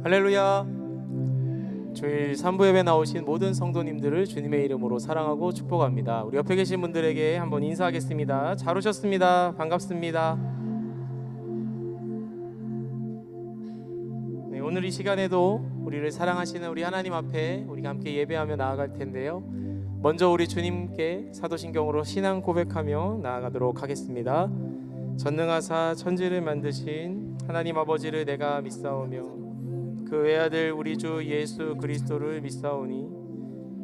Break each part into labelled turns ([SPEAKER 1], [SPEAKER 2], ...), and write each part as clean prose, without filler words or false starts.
[SPEAKER 1] 할렐루야. 주일 3부 예배 나오신 모든 성도님들을 주님의 이름으로 사랑하고 축복합니다. 우리 옆에 계신 분들에게 한번 인사하겠습니다. 잘 오셨습니다. 반갑습니다. 네, 오늘 이 시간에도 우리를 사랑하시는 우리 하나님 앞에 우리가 함께 예배하며 나아갈 텐데요, 먼저 우리 주님께 사도신경으로 신앙 고백하며 나아가도록 하겠습니다. 전능하사 천지를 만드신 하나님 아버지를 내가 믿사오며 그 외아들 우리 주 예수 그리스도를 믿사오니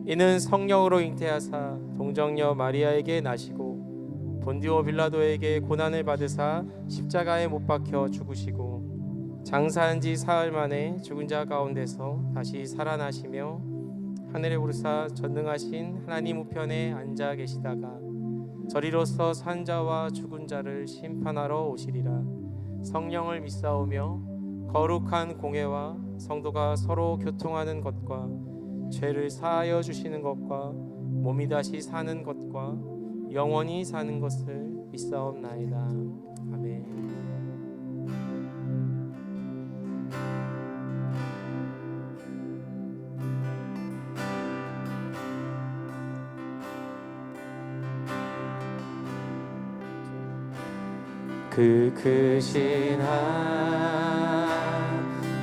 [SPEAKER 1] 이는 성령으로 잉태하사 동정녀 마리아에게 나시고 본디오 빌라도에게 고난을 받으사 십자가에 못 박혀 죽으시고 장사한 지 사흘 만에 죽은 자 가운데서 다시 살아나시며 하늘에 오르사 전능하신 하나님 우편에 앉아 계시다가 저리로서 산 자와 죽은 자를 심판하러 오시리라. 성령을 믿사오며 거룩한 공회와 성도가 서로 교통하는 것과 죄를 사하여 주시는 것과 몸이 다시 사는 것과 영원히 사는 것을 믿사옵나이다. 아멘. 그 크신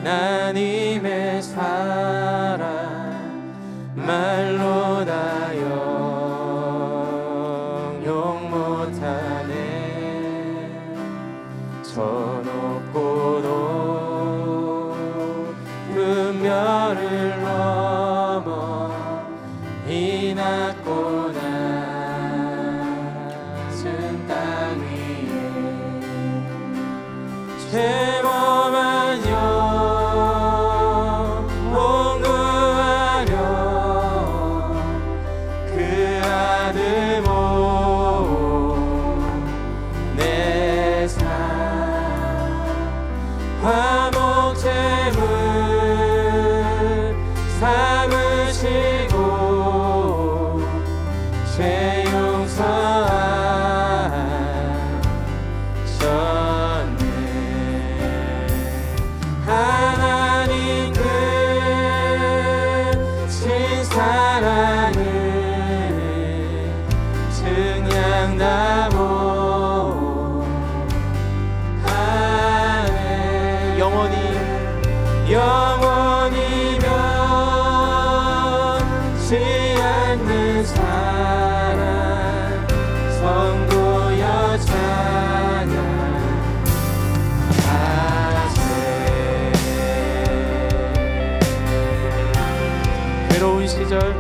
[SPEAKER 1] 하나님의 사랑 말로 다 영용 못하네. 저 높고 높은 별을 넘어 이 낮고 낮은 땅 위에 죄범한 영혼 구하려 그 아들 보내사 화목 제물 삼으시고 죄 용서하셨네. 하나님 크신 사랑을 증량다고 하네. 영원히 변치 않는 사랑 성도여 찬양하세. 괴로운 시절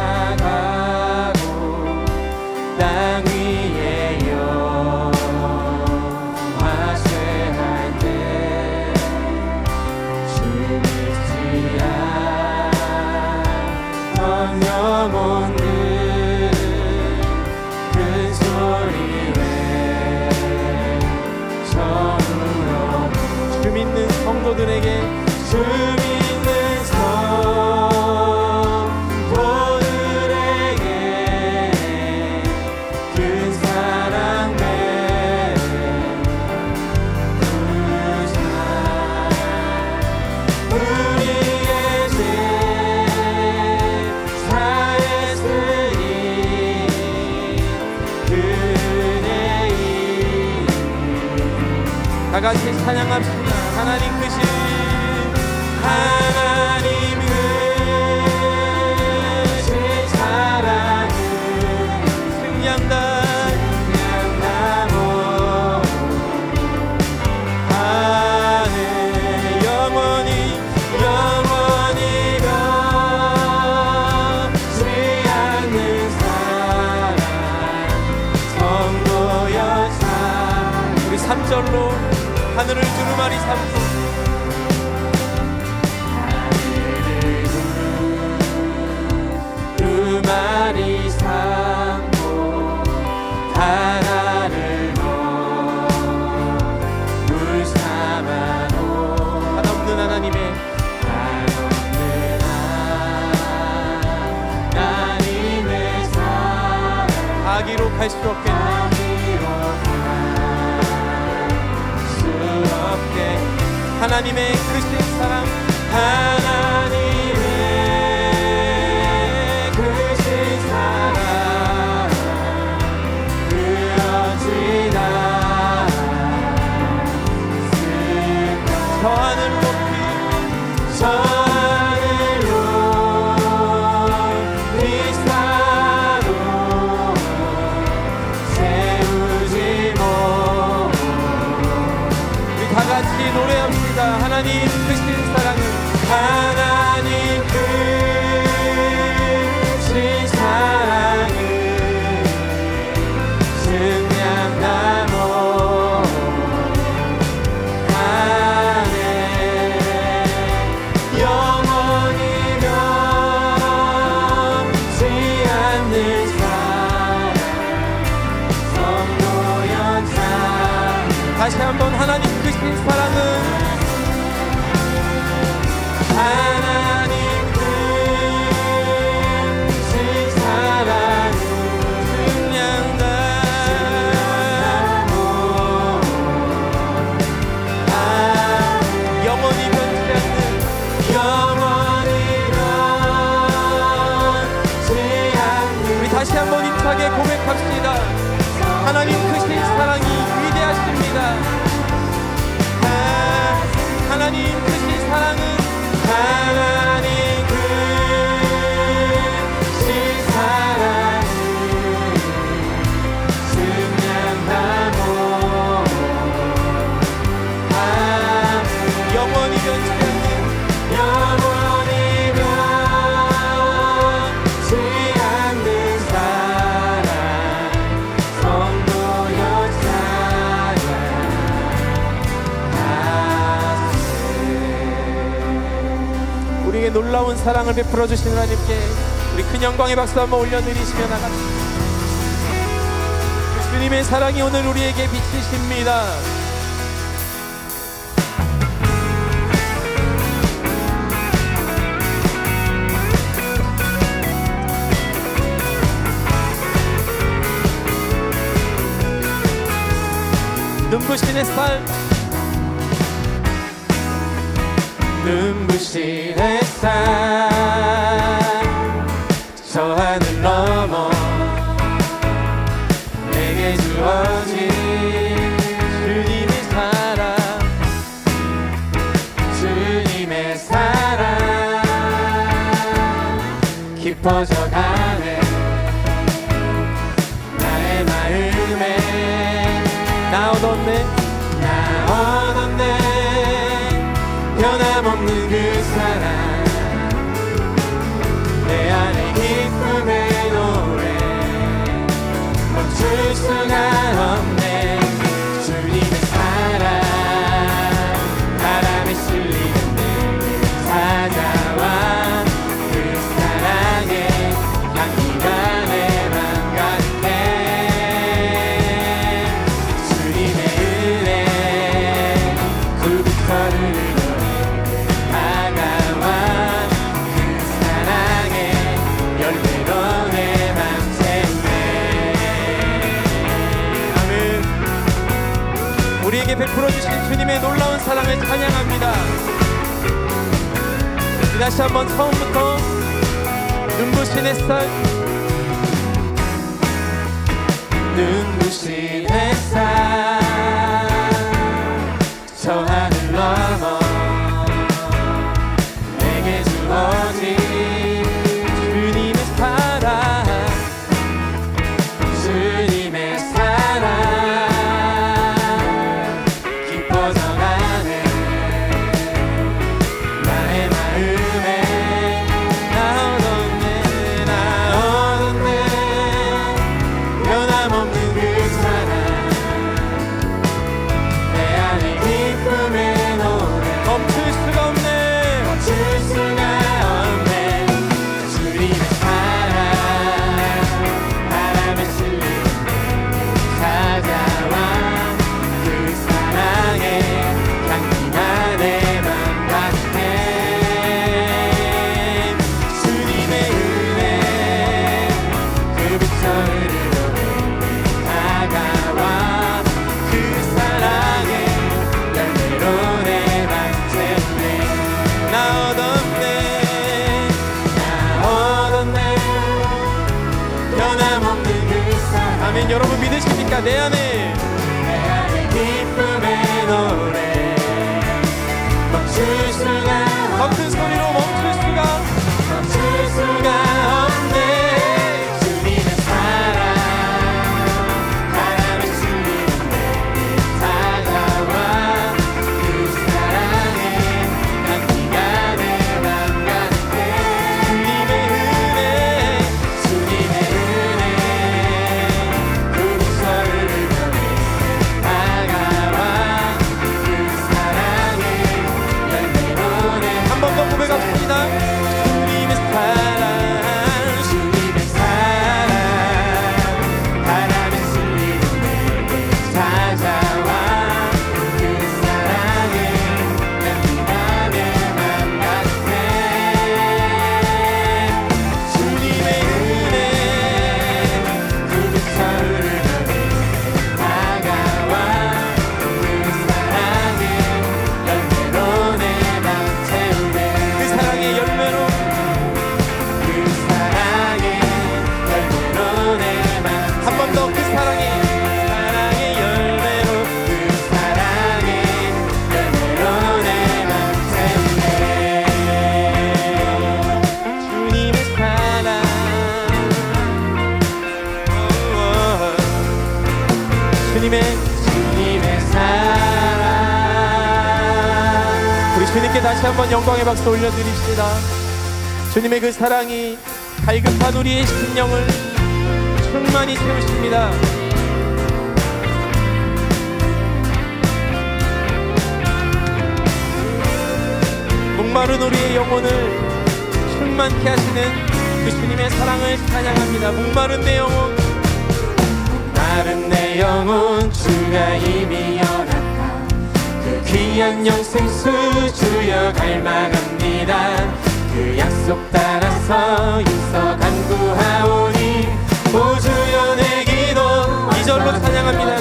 [SPEAKER 1] 지나가고 땅 위에 영화쇠할 때 주님이야 영혼들 큰 소리 외쳐물어. 주 믿는 성도들에게 주 믿는 성도들에게 큰 사랑 베푸사. 우리의 제사에 쓰인 그네의 다 같이 찬양합시다. 하나님 크신 하나님 크신 사랑을 증량다고 하네. 영원히 변치 않는 사랑 성도여 찬양. 우리 3절로 하늘을 두루마리 삼고 두루마리 삼고 바다를 물 삼아도 한없는 하나님의 사랑 다 기록할 수 없겠네. 하나님의 크신 사랑, 하나님의 크신 사랑 그어지다 저 하늘 높이 저 하늘로 비싸도 세우지 못 우리 다같이 노래합시다. 하나님 크신 사랑은 하나님 크신 사랑은 증량나무 안에 영원히 변치 않는 사랑 성도였다. 다시 한번 하나님 크신 사랑은 하나님 크신 사랑은 증량나무 영원히 변치 않는 영원히 변치 않는 우리 다시 한번 힘차게 고백합시다. 하나님 크신 사랑이 위대하십니다. 하나님 크신 사랑은 하나님 크신 사랑은 증량나무 영원히 변치 않는 영원히 변치 않는 사랑 성도였사야 우리에게 놀라운 사랑을 베풀어 주신 하나님께 우리 큰 영광의 박수 한번 올려드리시며 나갑니다. 주님의 사랑이 오늘 우리에게 비치십니다. 눈부신 햇살 눈부신 햇살 저 하늘 넘어 내게 주어진 주님의 사랑 주님의 사랑 깊어져가네 나의 마음에 나 얻었네 변함없는 그 사랑 내 안에 기쁨의 노래 멈출 수가 없네 주님의 사랑 바람에 실리는 내 찾아와 그 사랑에 향기가 내 맘 가득해 주님의 은혜 굴부터를 우리에게 베풀어 주신 주님의 놀라운 사랑을 찬양합니다. 다시 한번 처음부터 눈부신 햇살 눈부신 햇살 저 하늘 넘어 내게 주어진 주님의 사랑 주님의 사랑 아멘. 여러분 믿으십니까? 내 안에 기쁨의 노래 멈출 수가 더 큰 소리로 멈출 수가 없네. 주님의 사랑 바람에 실리는 내게 다가와 그 사랑에 난 네가 내 맘 같아. 주님의 은혜 그곳을 흘러내 다가와 그 사랑에 열매로 내 한 번 더 고백합시다. 주님의 사랑 바람에 실리는 내게 찾아와 그 사랑에 난 네가 내 맘 같아. 주님의 은혜 그곳을 흘러내 다가와 그 사랑에 열매로 내 맘 채우네. 그 사랑의 열매로 내 맘 한 번 더 그 사랑의 열매로 그 사랑의 열매로 내 맘 채우네. 주님의 사랑 주님의 사랑. 우리 주님께 다시 한번 영광의 박수 올려드립시다. 주님의 그 사랑이 갈급한 우리의 심령을 충만히 채우십니다. 목마른 우리의 영혼을 충만케 하시는 그 주님의 사랑을 찬양합니다. 목마른 내 영혼, 목마른 내 영혼 주가 이미 연합한 그 귀한 영생수 주여 갈망합니다. 그 약속 따라서 일서 간구하오니 오 주여 내 기도. 2절로 찬양합니다.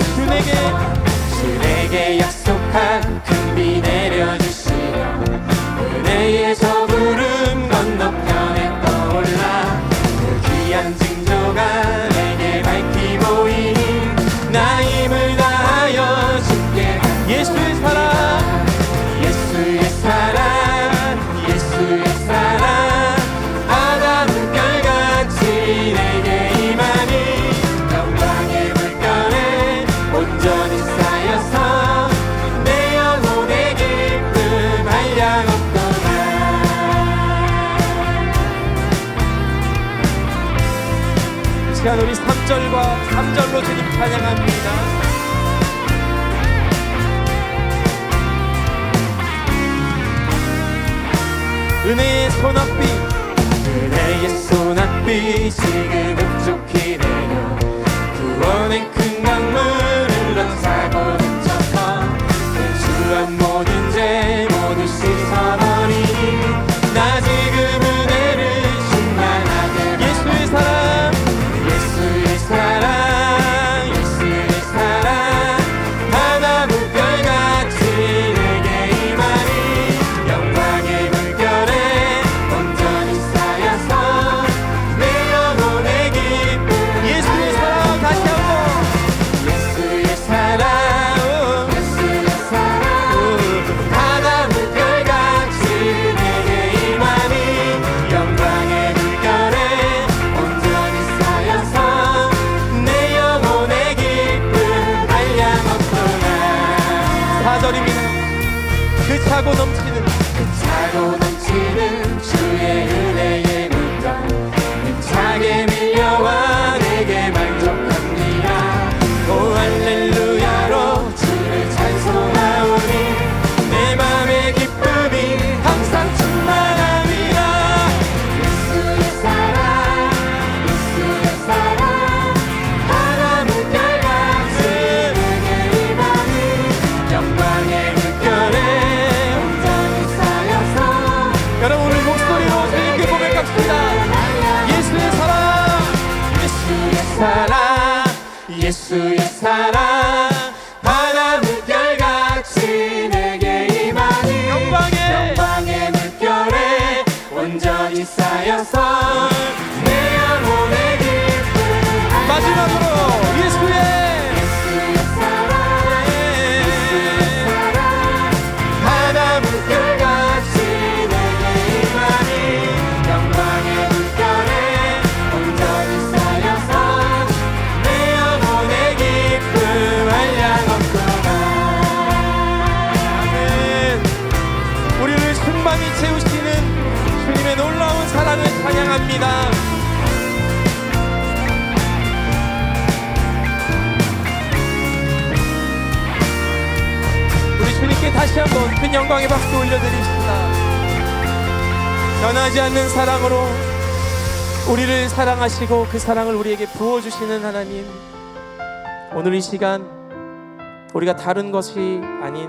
[SPEAKER 1] 주에게 약속한 큰 비 내려주시려 은혜의 저 구름 건너편에 떠올라 그 귀한 징조가 내게 밝히 보이니 나 힘을 다하여 주께 예수의 사랑 예수의 사랑 예수의 사랑 아담 별같이 내게 임하니 영광의 물결에 온전히 쌓여서 내 영혼의 기쁨 한량없도다. 이 시간 우리 3절로 주님 찬양합니다. 은혜의 소낙비 지금 흡족히 내려 구원의 큰 강물 흘러차고 넘쳐서 내 주한 모든 죄 모두 씻어버리니 나 지금 은혜를 충만하게 예수의 사랑 예수의 사랑 예수의 사랑 바다 물결같이 내게 임하니 영광의 물결에 온전히 쌓여서 내 영혼의 기쁨 예수의 사랑 다시 한번 예수의 사랑 예수의 사랑 바다 물결같이 내게 임하니 영광의 물결에 온전히 쌓여서 내 영혼의 기쁨 한량없도다. 4절입니다. 그 차고 넘치는 주의 은혜의 물결 힘차게 밀려와 내게 만족합니다. 오 할렐루야로 주를 찬송하오니 내 맘의 기쁨이 항상 충만합니다. 예수의 사랑 바다 물결같이 내게 임하니 영광의 물결에 온전히 쌓여서 여러분 우리 목소리로 주님께 고백합시다. 예수의 사랑 예수의 사랑 바다 물결같이 내게 임하니 영광의 물결에 온전히 쌓여서 내 영혼의 기쁨 마지막으로 예수 찬양합니다. 우리 주님께 다시 한번 큰 영광의 박수 올려드립시다. 변하지 않는 사랑으로 우리를 사랑하시고 그 사랑을 우리에게 부어주시는 하나님, 오늘 이 시간 우리가 다른 것이 아닌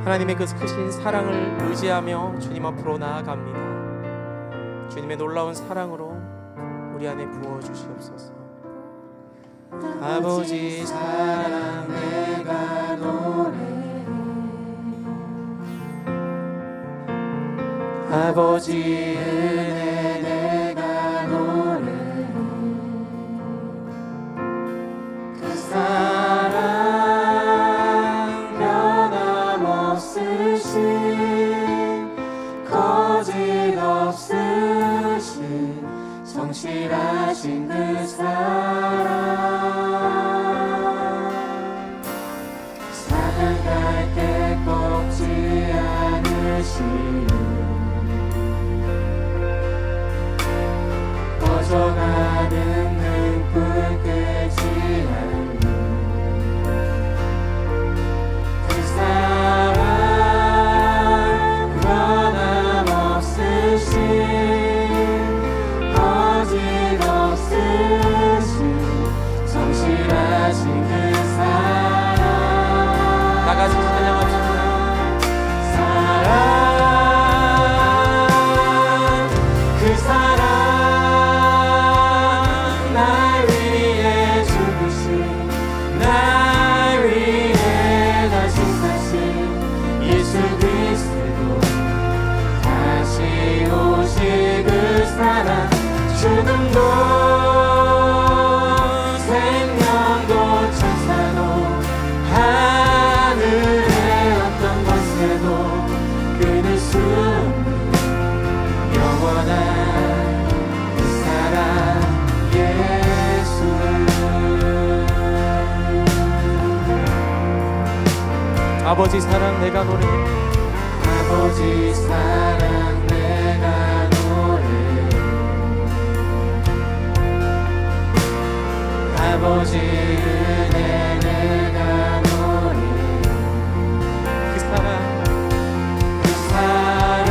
[SPEAKER 1] 하나님의 그 크신 사랑을 의지하며 주님 앞으로 나아갑니다. 주님의 놀라운 사랑으로 우리 안에 부어주시옵소서. 아버지 사랑 내가 노래해, 아버지 은혜 내가 노래해, 그 사랑 변함없으신 거짓없으신 성실하신 그 사랑, 사랑할 때 꺾지 않으시는 꺼져가는 눈불 끄지 않는 그 사랑 변함없으신 거짓없으신 성실하신 그 사랑, 다같이 찬양합시다. 사랑, 그 사랑 날 위해 죽으신, 날 위해 다시 사신 예수 그리스도, 다시 오실 그 사랑, 죽음도 생명도 천사도 하늘의 어떤 것에도 끊을 수 없는 영원한 그 사랑 예수. 아버지 사랑 내가 노래해, 아버지 사랑 내가 노래해, 아버지 은혜 내가 노래해, 그 사랑, 그 사랑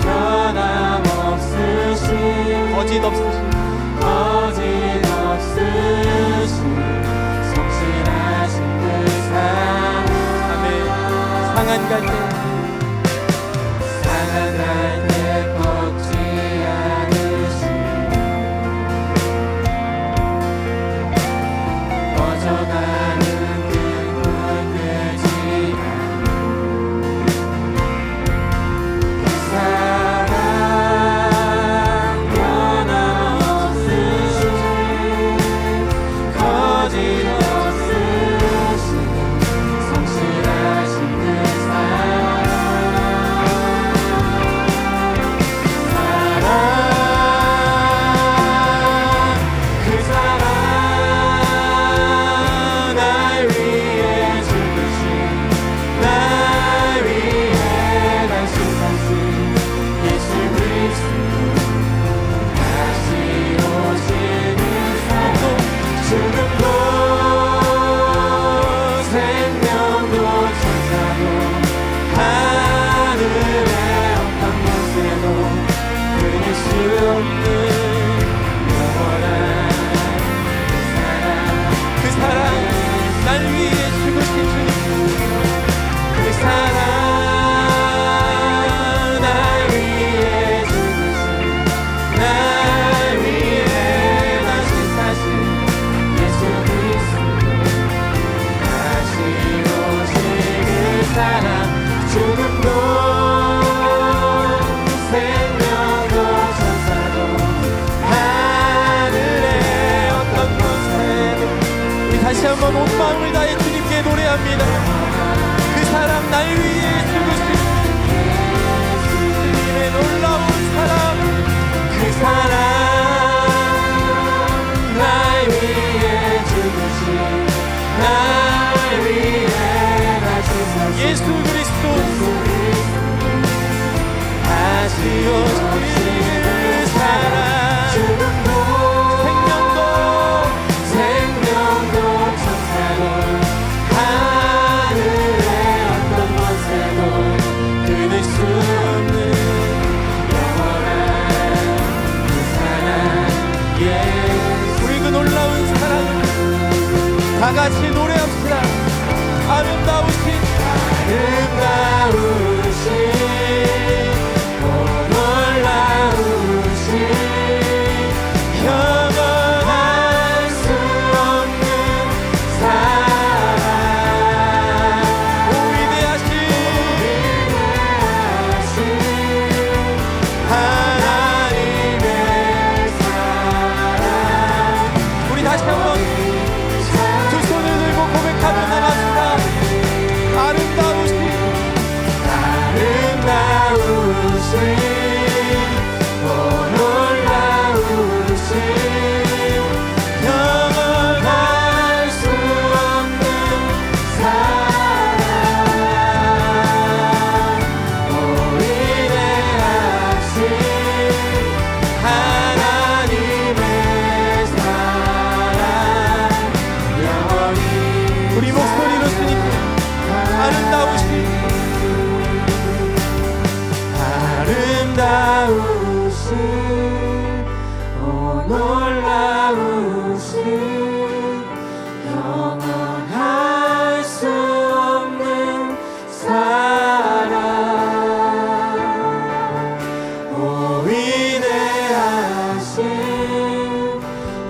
[SPEAKER 1] 변함없으신 거짓없으신 거짓없으신 성실하신 그 사랑, 아멘. 상한 갈 때, 상한 갈 때 꺾지 않으시는 꺼져가는 그 불 끄지 않는 그 사랑 변함없으신 거짓없으신 성실하신 그 사랑, 그 사랑 날 위해 죽으신, 날 위해 다시 사신 예수 그리스도, 다시 오시는 사도, 죽음도 생명도 천사도 하늘의 어떤 곳에도 끊을 수 없는 영원한 그 사랑, 날 위해 죽으신 주님, 그 사랑 날 위해 죽으신, 날 위해 다시 사신 예수 그리스도, 다시 오실 그 사랑, 죽음도 생명도 천사도 하늘의 어떤 곳에도, 우리 다시 한번 온 마음을 다해 주님께 노래합니다. 그 사랑 날 위해 죽으신 주님의 놀라운 사랑, 그 사랑 날 위해 죽으신, 날 위해 다시 사신 예수 그리스도, 다시 오실 다 같이 노래합시다. 아름다우신 놀라우신 영원할 수 없는 사랑 오 위대하신 하나님의 사랑 우리 다시 한번 두 손을 들고 고백하며 나갑시다. 아름다우신 오 놀라우신 영원할 수 없는 사랑 오 위대하신 하나님의 사랑 영원히 우리 목소리로 주님께 아름다우신 오 놀라우신 영원할 수 없는 사랑 오 위대하신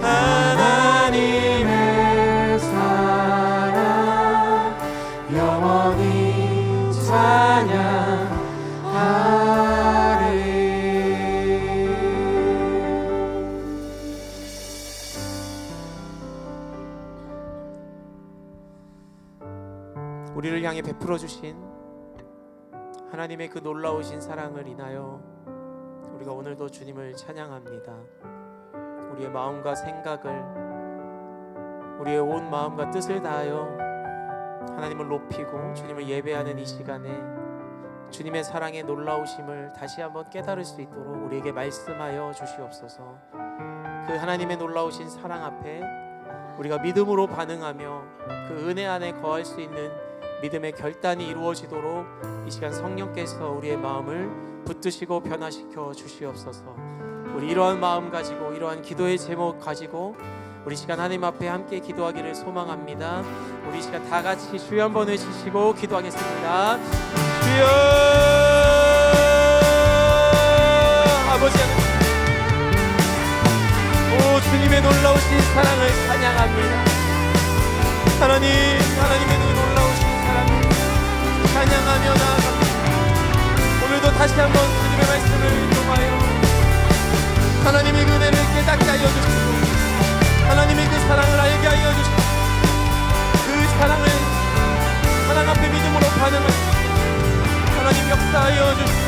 [SPEAKER 1] 하나님의 사랑 영원히 찬양하리. 우리를 향해 베풀어 주신 하나님의 그 놀라우신 사랑을 인하여 우리가 오늘도 주님을 찬양합니다. 우리의 마음과 생각을 우리의 온 마음과 뜻을 다하여 하나님을 높이고 주님을 예배하는 이 시간에 주님의 사랑의 놀라우심을 다시 한번 깨달을 수 있도록 우리에게 말씀하여 주시옵소서. 그 하나님의 놀라우신 사랑 앞에 우리가 믿음으로 반응하며 그 은혜 안에 거할 수 있는 믿음의 결단이 이루어지도록 이 시간 성령께서 우리의 마음을 붙드시고 변화시켜 주시옵소서. 우리 이러한 마음 가지고 이러한 기도의 제목 가지고 우리 시간 하나님 앞에 함께 기도하기를 소망합니다. 우리 시간 다 같이 주여 한번 외치시고 기도하겠습니다. 주여 아버지 하나님 오 주님의 놀라우신 사랑을 찬양합니다. 하나님의 놀라우신 사랑을 찬양하며 나아갑니다. 오늘도 다시 한번 주님의 말씀을 통하여 하나님의 은혜를 깨닫게 하여 주시고 하나님의 그 사랑을 알게 하여 주시고 그 사랑을 사랑 앞에 믿음으로 반응하시고 하나님 역사하여 주시고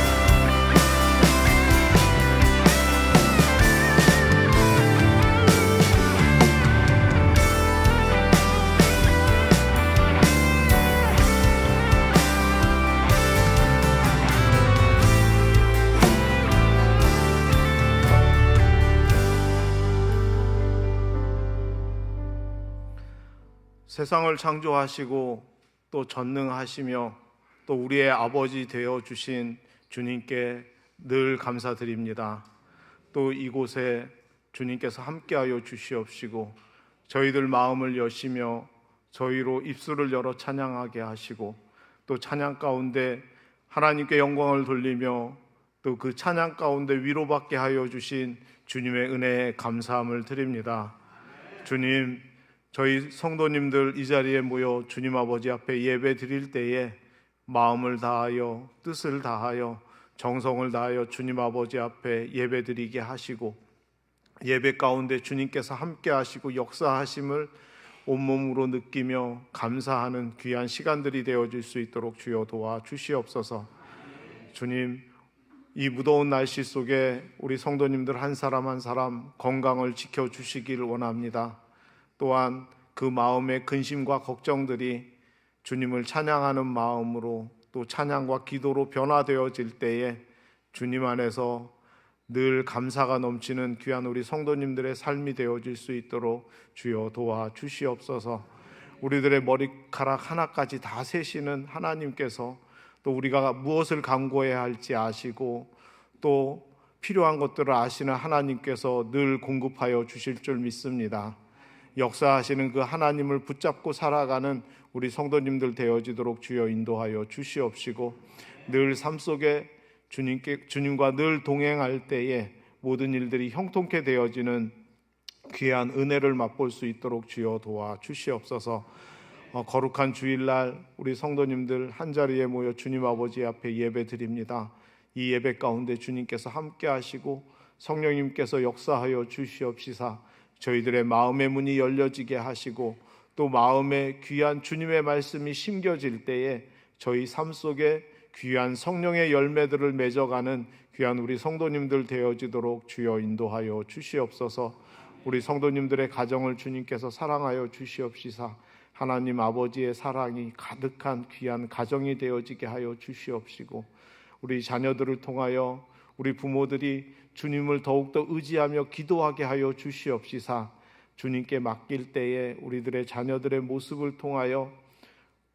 [SPEAKER 2] 세상을 창조하시고 또 전능하시며 또 우리의 아버지 되어 주신 주님께 늘 감사드립니다. 또 이곳에 주님께서 함께하여 주시옵시고 저희들 마음을 여시며 저희로 입술을 열어 찬양하게 하시고 또 찬양 가운데 하나님께 영광을 돌리며 또 그 찬양 가운데 위로받게 하여 주신 주님의 은혜에 감사함을 드립니다. 주님, 저희 성도님들 이 자리에 모여 주님 아버지 앞에 예배 드릴 때에 마음을 다하여 뜻을 다하여 정성을 다하여 주님 아버지 앞에 예배 드리게 하시고 예배 가운데 주님께서 함께 하시고 역사하심을 온몸으로 느끼며 감사하는 귀한 시간들이 되어질 수 있도록 주여 도와주시옵소서. 주님, 이 무더운 날씨 속에 우리 성도님들 한 사람 한 사람 건강을 지켜주시기를 원합니다. 또한 그 마음의 근심과 걱정들이 주님을 찬양하는 마음으로 또 찬양과 기도로 변화되어질 때에 주님 안에서 늘 감사가 넘치는 귀한 우리 성도님들의 삶이 되어질 수 있도록 주여 도와주시옵소서. 우리들의 머리카락 하나까지 다 세시는 하나님께서 또 우리가 무엇을 간구해야 할지 아시고 또 필요한 것들을 아시는 하나님께서 늘 공급하여 주실 줄 믿습니다. 역사하시는 그 하나님을 붙잡고 살아가는 우리 성도님들 되어지도록 주여 인도하여 주시옵시고, 늘 삶 속에 주님과 늘 동행할 때에 모든 일들이 형통케 되어지는 귀한 은혜를 맛볼 수 있도록 주여 도와 주시옵소서. 거룩한 주일날 우리 성도님들 한자리에 모여 주님 아버지 앞에 예배 드립니다. 이 예배 가운데 주님께서 함께 하시고 성령님께서 역사하여 주시옵시사 저희들의 마음의 문이 열려지게 하시고, 또 마음에 귀한 주님의 말씀이 심겨질 때에 저희 삶 속에 귀한 성령의 열매들을 맺어가는 귀한 우리 성도님들 되어지도록 주여 인도하여 주시옵소서. 우리 성도님들의 가정을 주님께서 사랑하여 주시옵시사 하나님 아버지의 사랑이 가득한 귀한 가정이 되어지게 하여 주시옵시고, 우리 자녀들을 통하여 우리 부모들이 주님을 더욱더 의지하며 기도하게 하여 주시옵시사 주님께 맡길 때에 우리들의 자녀들의 모습을 통하여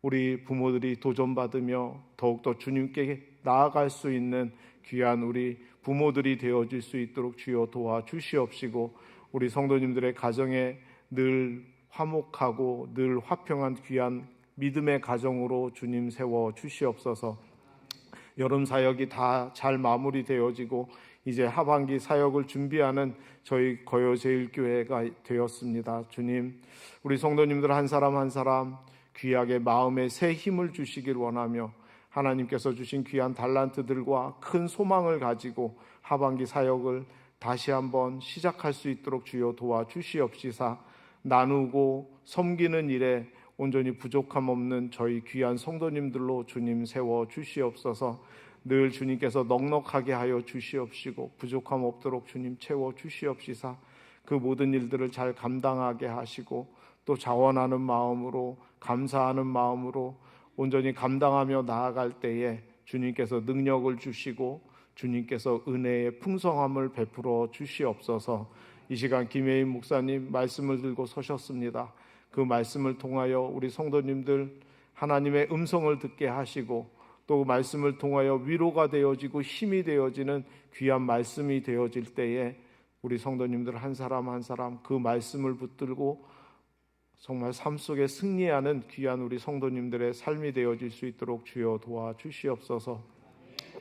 [SPEAKER 2] 우리 부모들이 도전받으며 더욱더 주님께 나아갈 수 있는 귀한 우리 부모들이 되어질 수 있도록 주여 도와주시옵시고, 우리 성도님들의 가정에 늘 화목하고 늘 화평한 귀한 믿음의 가정으로 주님 세워 주시옵소서. 여름 사역이 다 잘 마무리되어지고 이제 하반기 사역을 준비하는 저희 거여제일교회가 되었습니다. 주님, 우리 성도님들 한 사람 한 사람 귀하게 마음에 새 힘을 주시길 원하며 하나님께서 주신 귀한 달란트들과 큰 소망을 가지고 하반기 사역을 다시 한번 시작할 수 있도록 주여 도와주시옵시사 나누고 섬기는 일에 온전히 부족함 없는 저희 귀한 성도님들로 주님 세워 주시옵소서. 늘 주님께서 넉넉하게 하여 주시옵시고 부족함 없도록 주님 채워 주시옵시사 그 모든 일들을 잘 감당하게 하시고, 또 자원하는 마음으로 감사하는 마음으로 온전히 감당하며 나아갈 때에 주님께서 능력을 주시고 주님께서 은혜의 풍성함을 베풀어 주시옵소서. 이 시간 김혜인 목사님 말씀을 들고 서셨습니다. 그 말씀을 통하여 우리 성도님들 하나님의 음성을 듣게 하시고, 또 말씀을 통하여 위로가 되어지고 힘이 되어지는 귀한 말씀이 되어질 때에 우리 성도님들 한 사람 한 사람 그 말씀을 붙들고 정말 삶 속에 승리하는 귀한 우리 성도님들의 삶이 되어질 수 있도록 주여 도와주시옵소서.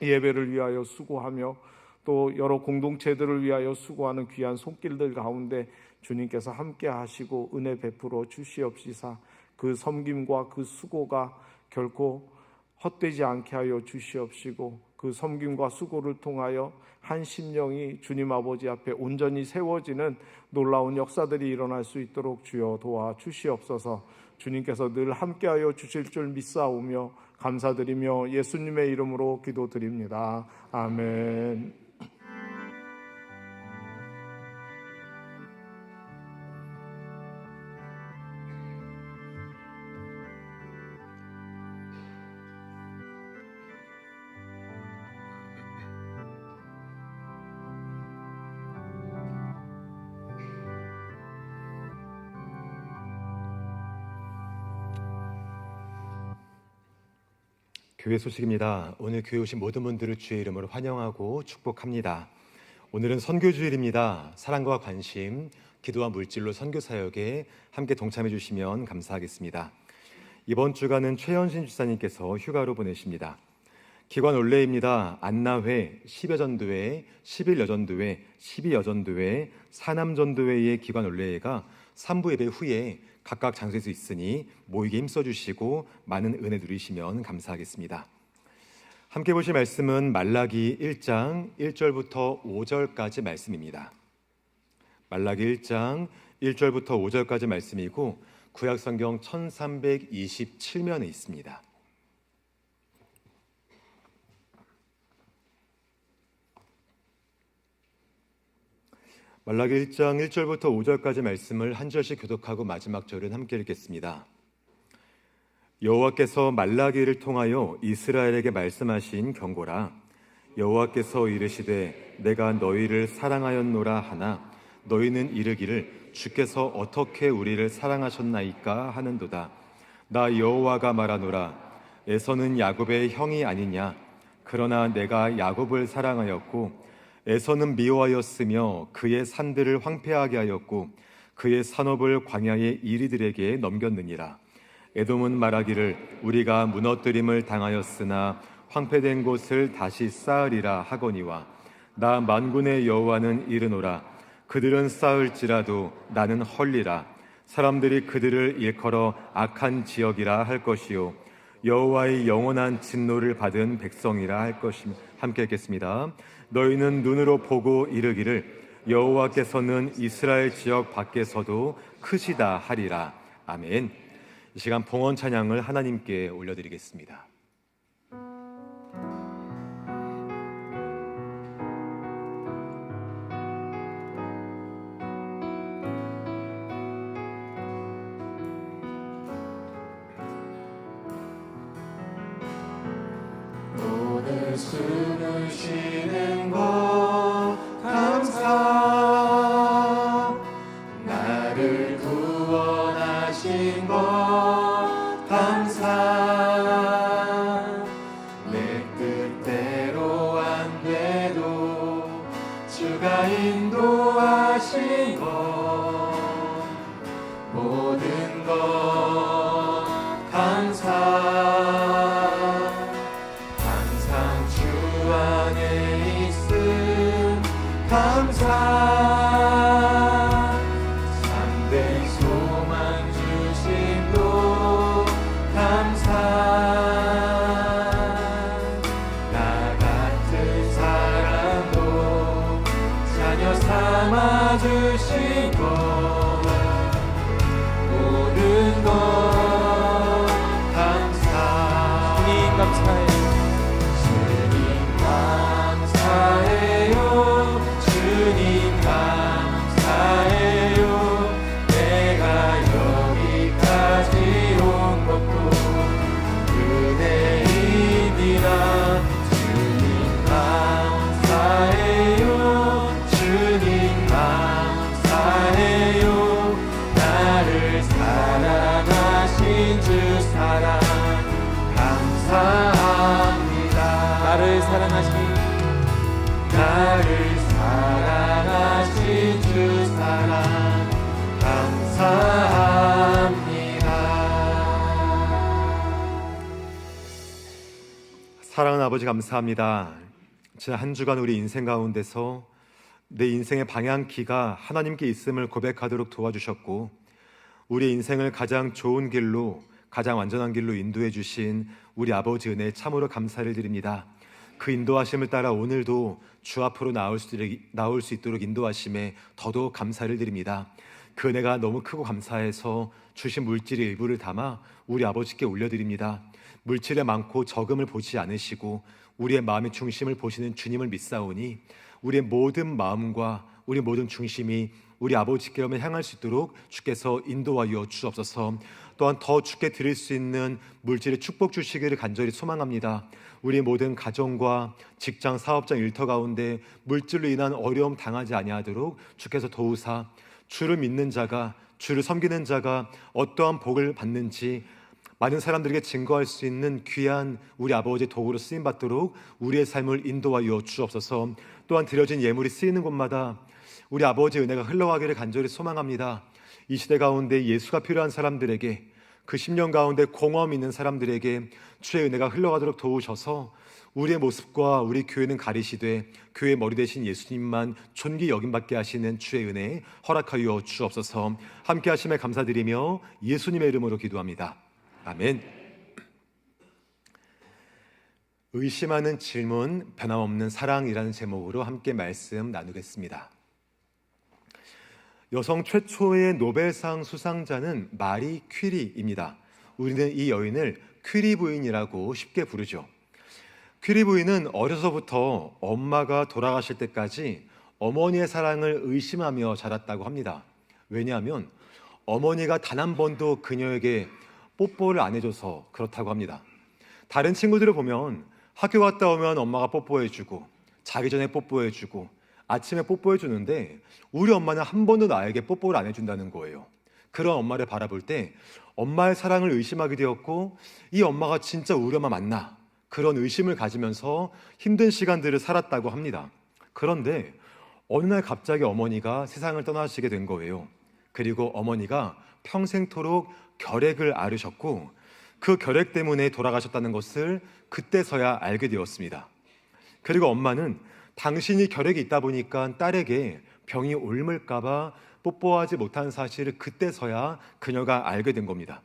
[SPEAKER 2] 예배를 위하여 수고하며 또 여러 공동체들을 위하여 수고하는 귀한 손길들 가운데 주님께서 함께 하시고 은혜 베풀어 주시옵시사 그 섬김과 그 수고가 결코 헛되지 않게 하여 주시옵시고, 그 섬김과 수고를 통하여 한 심령이 주님 아버지 앞에 온전히 세워지는 놀라운 역사들이 일어날 수 있도록 주여 도와주시옵소서. 주님께서 늘 함께하여 주실 줄 믿사오며 감사드리며 예수님의 이름으로 기도드립니다. 아멘.
[SPEAKER 3] 교회 소식입니다. 오늘 교회 오신 모든 분들을 주의 이름으로 환영하고 축복합니다. 오늘은 선교주일입니다. 사랑과 관심, 기도와 물질로 선교 사역에 함께 동참해 주시면 감사하겠습니다. 이번 주간은 최현신 주사님께서 휴가로 보내십니다. 기관 올레입니다. 안나회, 10여 전도회, 11여 전도회, 12여 전도회, 사남 전도회의 기관 올레가 3부 예배 후에 각각 장소에서 있으니 모이게 힘써주시고 많은 은혜 누리시면 감사하겠습니다. 함께 보실 말씀은 말라기 1장 1절부터 5절까지 말씀입니다. 말라기 1장 1절부터 5절까지 말씀이고 구약성경 1327면에 있습니다. 말라기 1장 1절부터 5절까지 말씀을 한 절씩 교독하고 마지막 절은 함께 읽겠습니다. 여호와께서 말라기를 통하여 이스라엘에게 말씀하신 경고라. 여호와께서 이르시되 내가 너희를 사랑하였노라 하나 너희는 이르기를 주께서 어떻게 우리를 사랑하셨나이까 하는도다. 나 여호와가 말하노라. 에서는 야곱의 형이 아니냐. 그러나 내가 야곱을 사랑하였고 에서는 미워하였으며 그의 산들을 황폐하게 하였고 그의 산업을 광야의 이리들에게 넘겼느니라. 에돔은 말하기를 우리가 무너뜨림을 당하였으나 황폐된 곳을 다시 쌓으리라 하거니와 나 만군의 여호와는 이르노라. 그들은 쌓을지라도 나는 헐리라. 사람들이 그들을 일컬어 악한 지역이라 할 것이요 여호와의 영원한 진노를 받은 백성이라 할 것이며. 함께 읽겠습니다. 너희는 눈으로 보고 이르기를 여호와께서는 이스라엘 지역 밖에서도 크시다 하리라. 아멘. 이 시간 봉헌 찬양을 하나님께 올려드리겠습니다.
[SPEAKER 1] 오늘 숨을 쉬는 것 감사, 나를 구원하신 것 감사, 내 뜻대로 안 돼도 주가 인도하신 것, 모든 것 감사. 감사, 참된 소망 주심도 감사, 나 같은 사람도 자녀 삼아 주신 것, 모든 것 감사. 주님 감사해요. 주님 감사해요. 주님 감사해요. 내가 여기까지 온 것도 은혜입니다. 주님 감사해요. 주님 감사해요. 나를 사랑하신 주 사랑 감사합니다. 나를 사랑하신 주 사랑 감사합니다.
[SPEAKER 3] 사랑하는 아버지 감사합니다. 지난 한 주간 우리 인생 가운데서 내 인생의 방향키가 하나님께 있음을 고백하도록 도와주셨고, 우리 인생을 가장 좋은 길로, 가장 완전한 길로 인도해 주신 우리 아버지 은혜에 참으로 감사를 드립니다. 그 인도하심을 따라 오늘도 주 앞으로 나올 수 있도록 인도하심에 더더욱 감사를 드립니다. 그 은혜가 너무 크고 감사해서 주신 물질의 일부를 담아 우리 아버지께 올려드립니다. 물질에 많고 적음을 보지 않으시고 우리의 마음의 중심을 보시는 주님을 믿사오니 우리의 모든 마음과 우리 모든 중심이 우리 아버지께로만 향할 수 있도록 주께서 인도하여 주옵소서. 또한 더 주께 드릴 수 있는 물질의 축복 주시기를 간절히 소망합니다. 우리 모든 가정과 직장, 사업장, 일터 가운데 물질로 인한 어려움 당하지 아니하도록 주께서 도우사 주를 믿는 자가, 주를 섬기는 자가 어떠한 복을 받는지 많은 사람들에게 증거할 수 있는 귀한 우리 아버지의 도구로 쓰임받도록 우리의 삶을 인도하여 주옵소서. 또한 드려진 예물이 쓰이는 곳마다 우리 아버지의 은혜가 흘러가기를 간절히 소망합니다. 이 시대 가운데 예수가 필요한 사람들에게, 그 10년 가운데 공허함 있는 사람들에게 주의 은혜가 흘러가도록 도우셔서 우리의 모습과 우리 교회는 가리시되 교회의 머리 되신 예수님만 존귀 여김받게 하시는 주의 은혜 허락하여 주옵소서. 함께 하심에 감사드리며 예수님의 이름으로 기도합니다. 아멘. 의심하는 질문, 변함없는 사랑이라는 제목으로 함께 말씀 나누겠습니다. 여성 최초의 노벨상 수상자는 마리 퀴리입니다. 우리는 이 여인을 퀴리 부인이라고 쉽게 부르죠. 퀴리 부인은 어려서부터 엄마가 돌아가실 때까지 어머니의 사랑을 의심하며 자랐다고 합니다. 왜냐하면 어머니가 단 한 번도 그녀에게 뽀뽀를 안 해줘서 그렇다고 합니다. 다른 친구들을 보면 학교 갔다 오면 엄마가 뽀뽀해주고, 자기 전에 뽀뽀해주고, 아침에 뽀뽀해주는데 우리 엄마는 한 번도 나에게 뽀뽀를 안 해준다는 거예요. 그런 엄마를 바라볼 때 엄마의 사랑을 의심하게 되었고, 이 엄마가 진짜 우리 엄마 맞나? 그런 의심을 가지면서 힘든 시간들을 살았다고 합니다. 그런데 어느 날 갑자기 어머니가 세상을 떠나시게 된 거예요. 그리고 어머니가 평생토록 결핵을 앓으셨고 그 결핵 때문에 돌아가셨다는 것을 그때서야 알게 되었습니다. 그리고 엄마는 당신이 결핵이 있다 보니까 딸에게 병이 옮을까 봐 뽀뽀하지 못한 사실을 그때서야 그녀가 알게 된 겁니다.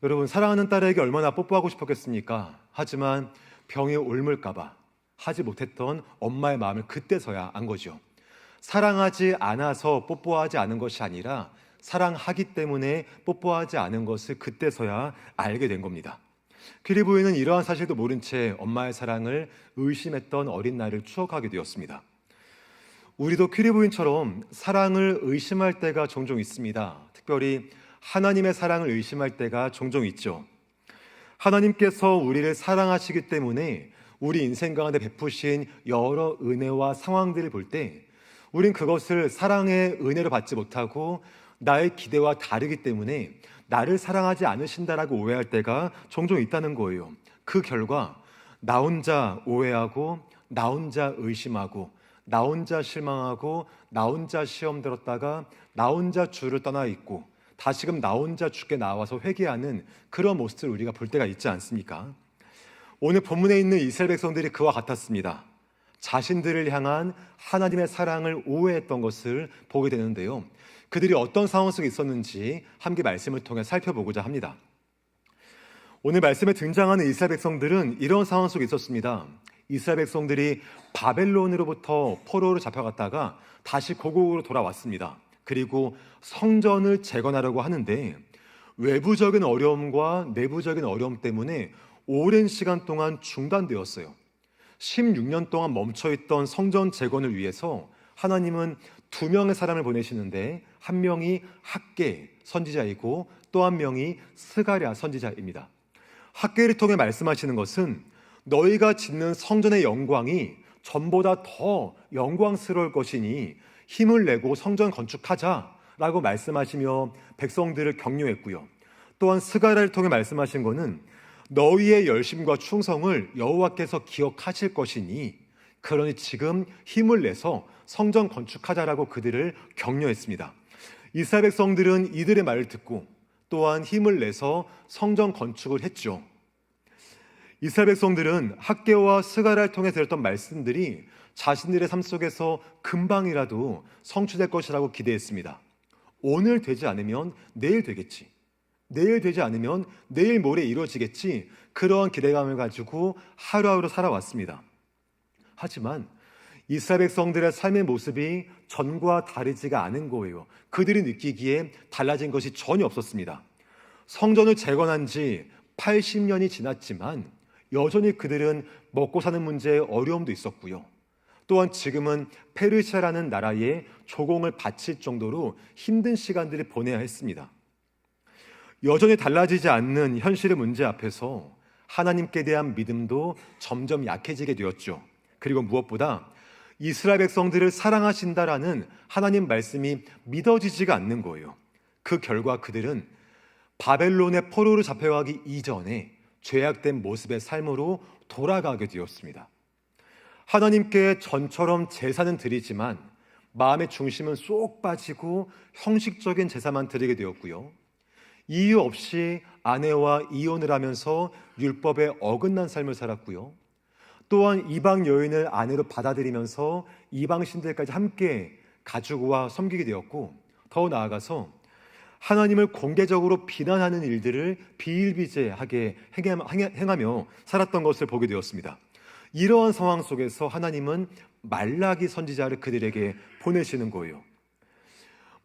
[SPEAKER 3] 여러분, 사랑하는 딸에게 얼마나 뽀뽀하고 싶었겠습니까? 하지만 병이 옮을까 봐 하지 못했던 엄마의 마음을 그때서야 안 거죠. 사랑하지 않아서 뽀뽀하지 않은 것이 아니라 사랑하기 때문에 뽀뽀하지 않은 것을 그때서야 알게 된 겁니다. 퀴리보이는 이러한 사실도 모른 채 엄마의 사랑을 의심했던 어린 날을 추억하게 되었습니다. 우리도 퀴리보인처럼 사랑을 의심할 때가 종종 있습니다. 특별히 하나님의 사랑을 의심할 때가 종종 있죠. 하나님께서 우리를 사랑하시기 때문에 우리 인생 가운데 베푸신 여러 은혜와 상황들을 볼 때 우린 그것을 사랑의 은혜로 받지 못하고 나의 기대와 다르기 때문에 나를 사랑하지 않으신다라고 오해할 때가 종종 있다는 거예요. 그 결과 나 혼자 오해하고 나 혼자 의심하고 나 혼자 실망하고 나 혼자 시험 들었다가 나 혼자 주를 떠나 있고 다시금 나 혼자 주께 나와서 회개하는 그런 모습을 우리가 볼 때가 있지 않습니까? 오늘 본문에 있는 이스라엘 백성들이 그와 같았습니다. 자신들을 향한 하나님의 사랑을 오해했던 것을 보게 되는데요. 그들이 어떤 상황 속에 있었는지 함께 말씀을 통해 살펴보고자 합니다. 오늘 말씀에 등장하는 이스라엘 백성들은 이런 상황 속에 있었습니다. 이스라엘 백성들이 바벨론으로부터 포로로 잡혀갔다가 다시 고국으로 돌아왔습니다. 그리고 성전을 재건하려고 하는데 외부적인 어려움과 내부적인 어려움 때문에 오랜 시간 동안 중단되었어요. 16년 동안 멈춰있던 성전 재건을 위해서 하나님은 2명의 사람을 보내시는데 한 명이 학개 선지자이고 또 한 명이 스가랴 선지자입니다. 학개를 통해 말씀하시는 것은 너희가 짓는 성전의 영광이 전보다 더 영광스러울 것이니 힘을 내고 성전 건축하자라고 말씀하시며 백성들을 격려했고요. 또한 스가랴를 통해 말씀하신 것은 너희의 열심과 충성을 여호와께서 기억하실 것이니 그러니 지금 힘을 내서 성전 건축하자라고 그들을 격려했습니다. 이스라엘 백성들은 이들의 말을 듣고 또한 힘을 내서 성전 건축을 했죠. 이스라엘 백성들은 학개와 스가랴를 통해 들었던 말씀들이 자신들의 삶 속에서 금방이라도 성취될 것이라고 기대했습니다. 오늘 되지 않으면 내일 되겠지. 내일 되지 않으면 내일 모레 이루어지겠지. 그러한 기대감을 가지고 하루하루 살아왔습니다. 하지만 이스라엘 백성들의 삶의 모습이 전과 다르지가 않은 거예요. 그들이 느끼기에 달라진 것이 전혀 없었습니다. 성전을 재건한 지 80년이 지났지만 여전히 그들은 먹고 사는 문제에 어려움도 있었고요. 또한 지금은 페르시아라는 나라에 조공을 바칠 정도로 힘든 시간들을 보내야 했습니다. 여전히 달라지지 않는 현실의 문제 앞에서 하나님께 대한 믿음도 점점 약해지게 되었죠. 그리고 무엇보다 이스라엘 백성들을 사랑하신다라는 하나님 말씀이 믿어지지가 않는 거예요. 그 결과 그들은 바벨론의 포로로 잡혀가기 이전에 죄악된 모습의 삶으로 돌아가게 되었습니다. 하나님께 전처럼 제사는 드리지만 마음의 중심은 쏙 빠지고 형식적인 제사만 드리게 되었고요. 이유 없이 아내와 이혼을 하면서 율법에 어긋난 삶을 살았고요. 또한 이방 여인을 아내로 받아들이면서 이방 신들까지 함께 가지고와 섬기게 되었고, 더 나아가서 하나님을 공개적으로 비난하는 일들을 비일비재하게 행하며 살았던 것을 보게 되었습니다. 이러한 상황 속에서 하나님은 말라기 선지자를 그들에게 보내시는 거예요.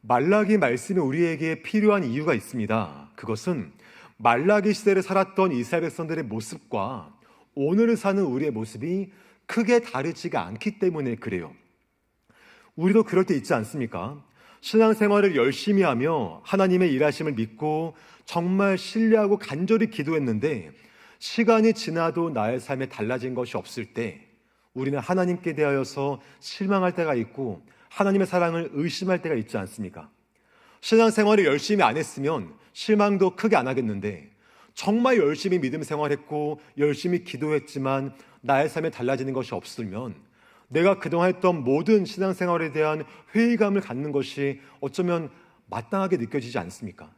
[SPEAKER 3] 말라기 말씀이 우리에게 필요한 이유가 있습니다. 그것은 말라기 시대를 살았던 이스라엘 백성들의 모습과 오늘을 사는 우리의 모습이 크게 다르지가 않기 때문에 그래요. 우리도 그럴 때 있지 않습니까? 신앙생활을 열심히 하며 하나님의 일하심을 믿고 정말 신뢰하고 간절히 기도했는데 시간이 지나도 나의 삶에 달라진 것이 없을 때 우리는 하나님께 대하여서 실망할 때가 있고 하나님의 사랑을 의심할 때가 있지 않습니까? 신앙생활을 열심히 안 했으면 실망도 크게 안 하겠는데 정말 열심히 믿음 생활했고 열심히 기도했지만 나의 삶에 달라지는 것이 없으면 내가 그동안 했던 모든 신앙생활에 대한 회의감을 갖는 것이 어쩌면 마땅하게 느껴지지 않습니까?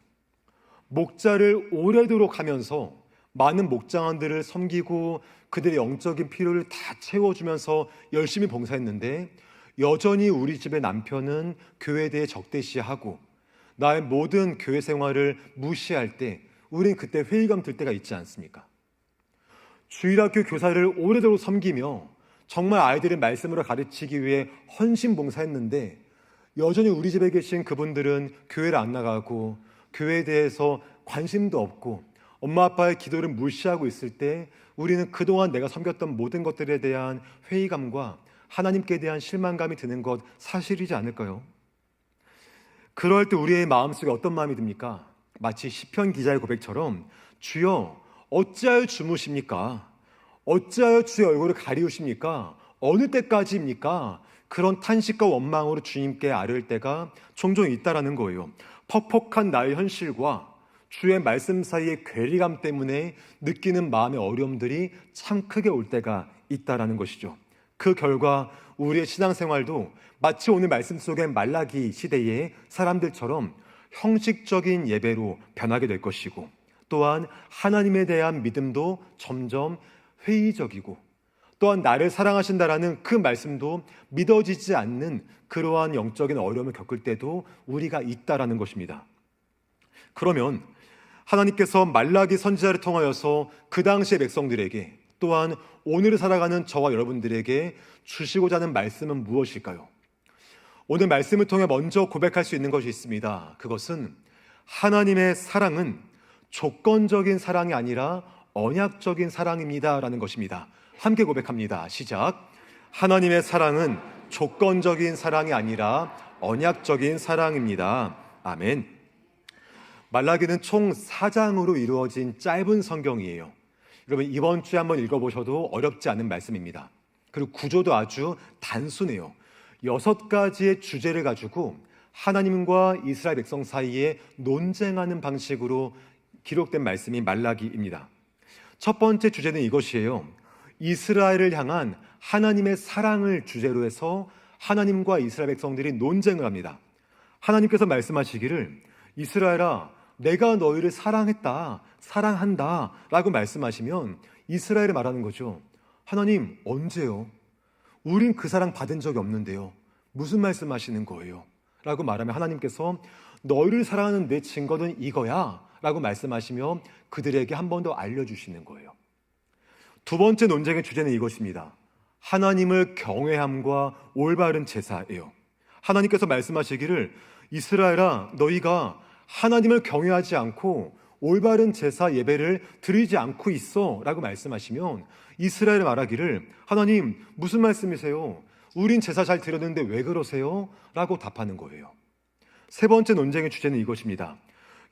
[SPEAKER 3] 목자를 오래도록 하면서 많은 목장원들을 섬기고 그들의 영적인 필요를 다 채워주면서 열심히 봉사했는데 여전히 우리 집의 남편은 교회에 대해 적대시하고 나의 모든 교회 생활을 무시할 때 우린 그때 회의감 들 때가 있지 않습니까? 주일학교 교사를 오래도록 섬기며 정말 아이들의 말씀으로 가르치기 위해 헌신 봉사했는데 여전히 우리 집에 계신 그분들은 교회를 안 나가고 교회에 대해서 관심도 없고 엄마 아빠의 기도를 무시하고 있을 때 우리는 그동안 내가 섬겼던 모든 것들에 대한 회의감과 하나님께 대한 실망감이 드는 것 사실이지 않을까요? 그럴 때 우리의 마음속에 어떤 마음이 듭니까? 마치 시편 기자의 고백처럼 주여 어찌하여 주무십니까? 어찌하여 주의 얼굴을 가리우십니까? 어느 때까지입니까? 그런 탄식과 원망으로 주님께 아뢰을 때가 종종 있다라는 거예요. 퍽퍽한 나의 현실과 주의 말씀 사이의 괴리감 때문에 느끼는 마음의 어려움들이 참 크게 올 때가 있다라는 것이죠. 그 결과 우리의 신앙생활도 마치 오늘 말씀 속의 말라기 시대의 사람들처럼 형식적인 예배로 변하게 될 것이고 또한 하나님에 대한 믿음도 점점 회의적이고 또한 나를 사랑하신다라는 그 말씀도 믿어지지 않는 그러한 영적인 어려움을 겪을 때도 우리가 있다라는 것입니다. 그러면 하나님께서 말라기 선지자를 통하여서 그 당시의 백성들에게 또한 오늘을 살아가는 저와 여러분들에게 주시고자 하는 말씀은 무엇일까요? 오늘 말씀을 통해 먼저 고백할 수 있는 것이 있습니다. 그것은 하나님의 사랑은 조건적인 사랑이 아니라 언약적인 사랑입니다 라는 것입니다. 함께 고백합니다. 시작. 하나님의 사랑은 조건적인 사랑이 아니라 언약적인 사랑입니다. 아멘. 말라기는 총 4장으로 이루어진 짧은 성경이에요. 여러분 이번 주에 한번 읽어보셔도 어렵지 않은 말씀입니다. 그리고 구조도 아주 단순해요. 6가지의 주제를 가지고 하나님과 이스라엘 백성 사이에 논쟁하는 방식으로 기록된 말씀이 말라기입니다. 첫 번째 주제는 이것이에요. 이스라엘을 향한 하나님의 사랑을 주제로 해서 하나님과 이스라엘 백성들이 논쟁을 합니다. 하나님께서 말씀하시기를 이스라엘아 내가 너희를 사랑했다, 사랑한다 라고 말씀하시면 이스라엘이 말하는 거죠. 하나님 언제요? 우린 그 사랑 받은 적이 없는데요. 무슨 말씀하시는 거예요? 라고 말하면 하나님께서 너희를 사랑하는 내 증거는 이거야 라고 말씀하시며 그들에게 한 번 더 알려주시는 거예요. 두 번째 논쟁의 주제는 이것입니다. 하나님을 경외함과 올바른 제사예요. 하나님께서 말씀하시기를 이스라엘아 너희가 하나님을 경외하지 않고 올바른 제사 예배를 드리지 않고 있어 라고 말씀하시면 이스라엘이 말하기를 하나님 무슨 말씀이세요? 우린 제사 잘 드렸는데 왜 그러세요? 라고 답하는 거예요. 세 번째 논쟁의 주제는 이것입니다.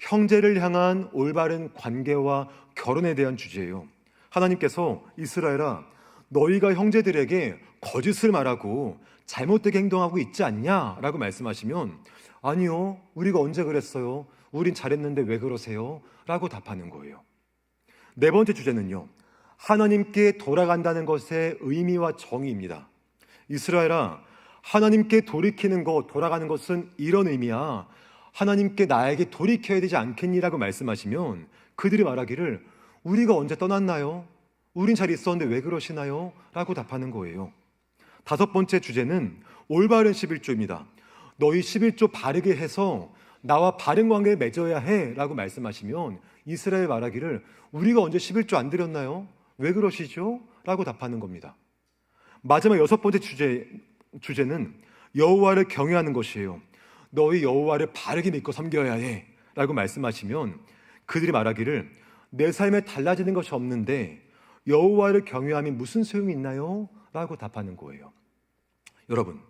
[SPEAKER 3] 형제를 향한 올바른 관계와 결혼에 대한 주제예요. 하나님께서 이스라엘아 너희가 형제들에게 거짓을 말하고 잘못되게 행동하고 있지 않냐? 라고 말씀하시면 아니요 우리가 언제 그랬어요? 우린 잘했는데 왜 그러세요? 라고 답하는 거예요. 네 번째 주제는요 하나님께 돌아간다는 것의 의미와 정의입니다. 이스라엘아 하나님께 돌이키는 것, 돌아가는 것은 이런 의미야. 하나님께 나에게 돌이켜야 되지 않겠니라고 말씀하시면 그들이 말하기를 우리가 언제 떠났나요? 우린 잘 있었는데 왜 그러시나요? 라고 답하는 거예요. 다섯 번째 주제는 올바른 11조입니다. 너희 11조 바르게 해서 나와 바른 관계를 맺어야 해 라고 말씀하시면 이스라엘 말하기를 우리가 언제 11조 안 드렸나요? 왜 그러시죠? 라고 답하는 겁니다. 마지막 여섯 번째 주제는 여호와를 경외하는 것이에요. 너희 여호와를 바르게 믿고 섬겨야 해 라고 말씀하시면 그들이 말하기를 내 삶에 달라지는 것이 없는데 여호와를 경외함이 무슨 소용이 있나요? 라고 답하는 거예요. 여러분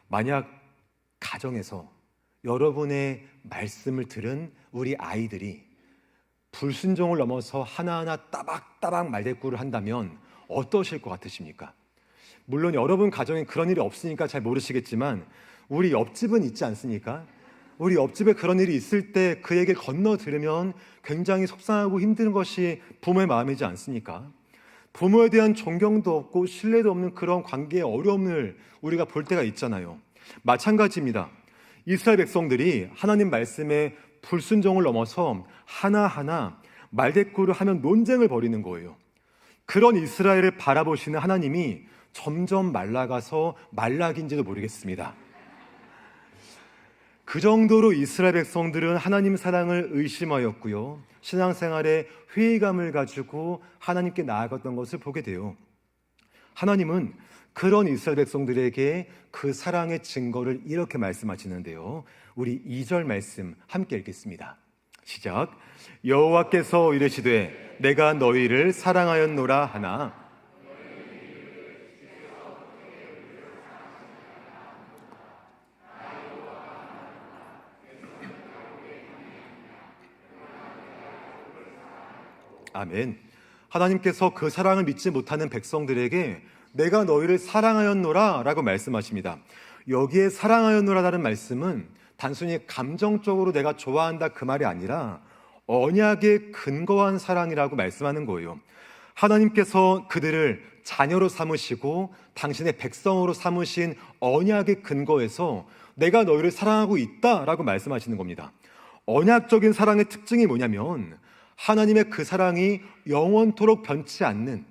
[SPEAKER 3] 만약 가정에서 여러분의 말씀을 들은 우리 아이들이 불순종을 넘어서 하나하나 따박따박 말대꾸를 한다면 어떠실 것 같으십니까? 물론 여러분 가정에 그런 일이 없으니까 잘 모르시겠지만 우리 옆집은 있지 않습니까? 우리 옆집에 그런 일이 있을 때 그 얘기를 건너 들으면 굉장히 속상하고 힘든 것이 부모의 마음이지 않습니까? 부모에 대한 존경도 없고 신뢰도 없는 그런 관계의 어려움을 우리가 볼 때가 있잖아요. 마찬가지입니다. 이스라엘 백성들이 하나님 말씀에 불순종을 넘어서 하나하나 말대꾸를 하며 논쟁을 벌이는 거예요. 그런 이스라엘을 바라보시는 하나님이 점점 말라가서 말락인지도 모르겠습니다. 그 정도로 이스라엘 백성들은 하나님 사랑을 의심하였고요, 신앙생활에 회의감을 가지고 하나님께 나아갔던 것을 보게 돼요. 하나님은 그런 이스라엘 백성들에게 그 사랑의 증거를 이렇게 말씀하시는데요, 우리 2절 말씀 함께 읽겠습니다. 시작. 여호와께서 이르시되 내가 너희를 사랑하였노라 하나. 아멘. 하나님께서 그 사랑을 믿지 못하는 백성들에게 내가 너희를 사랑하였노라 라고 말씀하십니다. 여기에 사랑하였노라라는 말씀은 단순히 감정적으로 내가 좋아한다 그 말이 아니라 언약에 근거한 사랑이라고 말씀하는 거예요. 하나님께서 그들을 자녀로 삼으시고 당신의 백성으로 삼으신 언약의 근거에서 내가 너희를 사랑하고 있다라고 말씀하시는 겁니다. 언약적인 사랑의 특징이 뭐냐면 하나님의 그 사랑이 영원토록 변치 않는,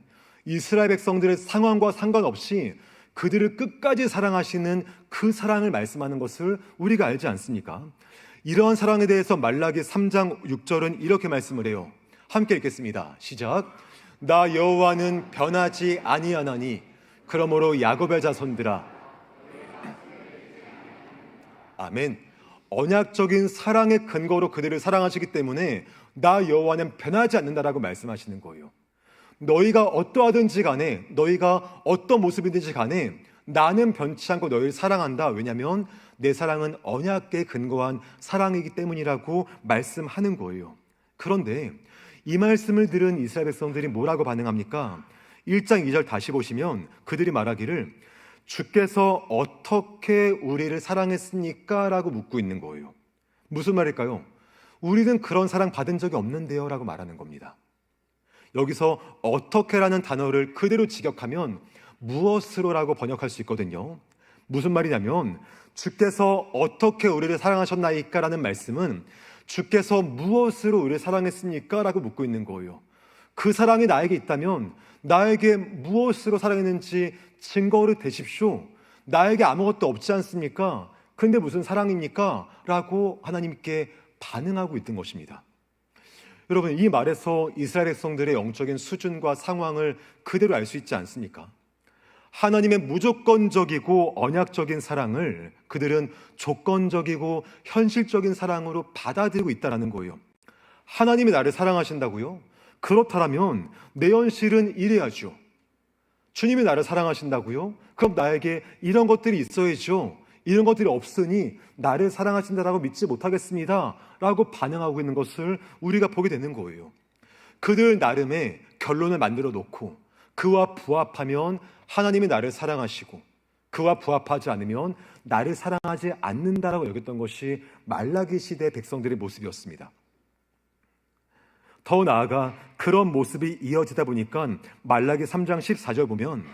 [SPEAKER 3] 이스라엘 백성들의 상황과 상관없이 그들을 끝까지 사랑하시는 그 사랑을 말씀하는 것을 우리가 알지 않습니까? 이러한 사랑에 대해서 말라기 3장 6절은 이렇게 말씀을 해요. 함께 읽겠습니다. 시작. 나 여호와는 변하지 아니하나니 그러므로 야곱의 자손들아. 아멘. 언약적인 사랑의 근거로 그들을 사랑하시기 때문에 나 여호와는 변하지 않는다라고 말씀하시는 거예요. 너희가 어떠하든지 간에, 너희가 어떤 모습이든지 간에 나는 변치 않고 너희를 사랑한다. 왜냐하면 내 사랑은 언약에 근거한 사랑이기 때문이라고 말씀하는 거예요. 그런데 이 말씀을 들은 이스라엘 백성들이 뭐라고 반응합니까? 1장 2절 다시 보시면 그들이 말하기를 주께서 어떻게 우리를 사랑했습니까? 라고 묻고 있는 거예요. 무슨 말일까요? 우리는 그런 사랑 받은 적이 없는데요 라고 말하는 겁니다. 여기서 어떻게라는 단어를 그대로 직역하면 무엇으로라고 번역할 수 있거든요. 무슨 말이냐면 주께서 어떻게 우리를 사랑하셨나이까 라는 말씀은 주께서 무엇으로 우리를 사랑했습니까? 라고 묻고 있는 거예요. 그 사랑이 나에게 있다면 나에게 무엇으로 사랑했는지 증거를 대십시오. 나에게 아무것도 없지 않습니까? 근데 무슨 사랑입니까? 라고 하나님께 반응하고 있던 것입니다. 여러분, 이 말에서 이스라엘 백성들의 영적인 수준과 상황을 그대로 알 수 있지 않습니까? 하나님의 무조건적이고 언약적인 사랑을 그들은 조건적이고 현실적인 사랑으로 받아들이고 있다는 거예요. 하나님이 나를 사랑하신다고요? 그렇다면 내 현실은 이래야죠. 주님이 나를 사랑하신다고요? 그럼 나에게 이런 것들이 있어야죠. 이런 것들이 없으니 나를 사랑하신다라고 믿지 못하겠습니다 라고 반응하고 있는 것을 우리가 보게 되는 거예요. 그들 나름의 결론을 만들어 놓고 그와 부합하면 하나님이 나를 사랑하시고 그와 부합하지 않으면 나를 사랑하지 않는다라고 여겼던 것이 말라기 시대 백성들의 모습이었습니다. 더 나아가 그런 모습이 이어지다 보니까 말라기 3장 14절 보면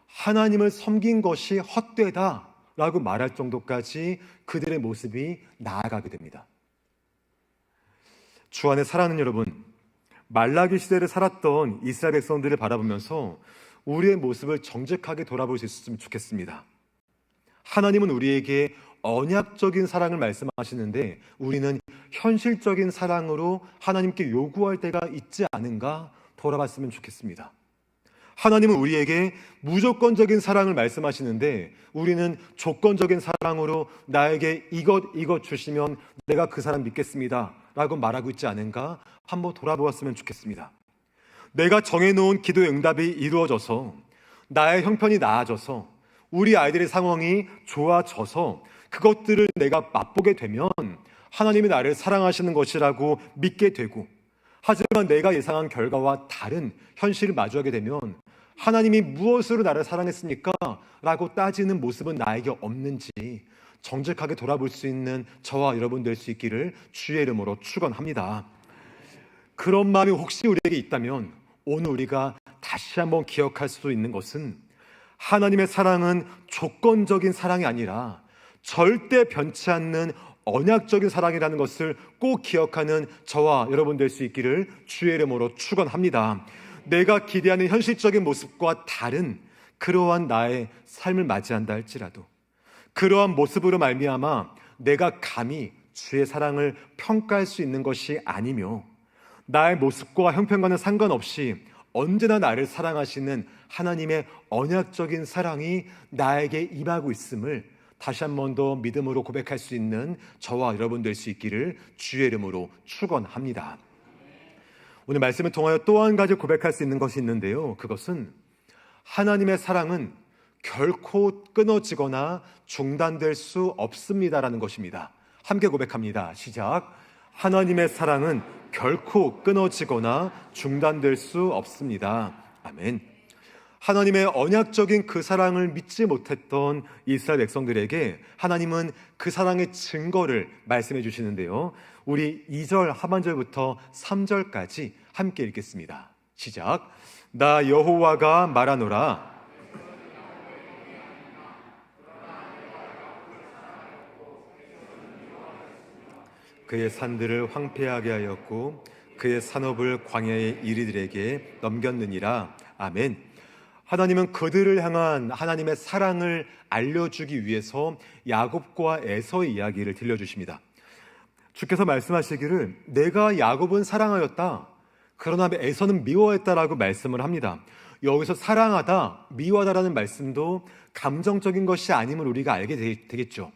[SPEAKER 3] 하나님을 섬긴 것이 헛되다 라고 말할 정도까지 그들의 모습이 나아가게 됩니다. 주 안에 사랑하는 여러분, 말라기 시대를 살았던 이스라엘 백성들을 바라보면서 우리의 모습을 정직하게 돌아볼 수 있었으면 좋겠습니다. 하나님은 우리에게 언약적인 사랑을 말씀하시는데 우리는 현실적인 사랑으로 하나님께 요구할 때가 있지 않은가 돌아봤으면 좋겠습니다. 하나님은 우리에게 무조건적인 사랑을 말씀하시는데 우리는 조건적인 사랑으로 나에게 이것 주시면 내가 그 사람 믿겠습니다 라고 말하고 있지 않은가 한번 돌아보았으면 좋겠습니다. 내가 정해놓은 기도의 응답이 이루어져서 나의 형편이 나아져서 우리 아이들의 상황이 좋아져서 그것들을 내가 맛보게 되면 하나님이 나를 사랑하시는 것이라고 믿게 되고, 하지만 내가 예상한 결과와 다른 현실을 마주하게 되면 하나님이 무엇으로 나를 사랑했습니까? 라고 따지는 모습은 나에게 없는지 정직하게 돌아볼 수 있는 저와 여러분 될 수 있기를 주의 이름으로 축원합니다. 그런 마음이 혹시 우리에게 있다면 오늘 우리가 다시 한번 기억할 수 있는 것은 하나님의 사랑은 조건적인 사랑이 아니라 절대 변치 않는 언약적인 사랑이라는 것을 꼭 기억하는 저와 여러분 될 수 있기를 주의 이름으로 축원합니다. 내가 기대하는 현실적인 모습과 다른 그러한 나의 삶을 맞이한다 할지라도 그러한 모습으로 말미암아 내가 감히 주의 사랑을 평가할 수 있는 것이 아니며 나의 모습과 형편과는 상관없이 언제나 나를 사랑하시는 하나님의 언약적인 사랑이 나에게 임하고 있음을 다시 한 번 더 믿음으로 고백할 수 있는 저와 여러분 될 수 있기를 주의 이름으로 축원합니다. 오늘 말씀을 통하여 또 한 가지 고백할 수 있는 것이 있는데요, 그것은 하나님의 사랑은 결코 끊어지거나 중단될 수 없습니다라는 것입니다. 함께 고백합니다. 시작. 하나님의 사랑은 결코 끊어지거나 중단될 수 없습니다. 아멘. 하나님의 언약적인 그 사랑을 믿지 못했던 이스라엘 백성들에게 하나님은 그 사랑의 증거를 말씀해 주시는데요, 우리 2절 하반절부터 3절까지 함께 읽겠습니다. 시작. 나 여호와가 말하노라. 그의 산들을 황폐하게 하였고 그의 산업을 광야의 이리들에게 넘겼느니라. 아멘. 하나님은 그들을 향한 하나님의 사랑을 알려주기 위해서 야곱과 에서의 이야기를 들려주십니다. 주께서 말씀하시기를 내가 야곱은 사랑하였다, 그러나 에서는 미워했다라고 말씀을 합니다. 여기서 사랑하다, 미워하다라는 말씀도 감정적인 것이 아님을 우리가 알게 되겠죠.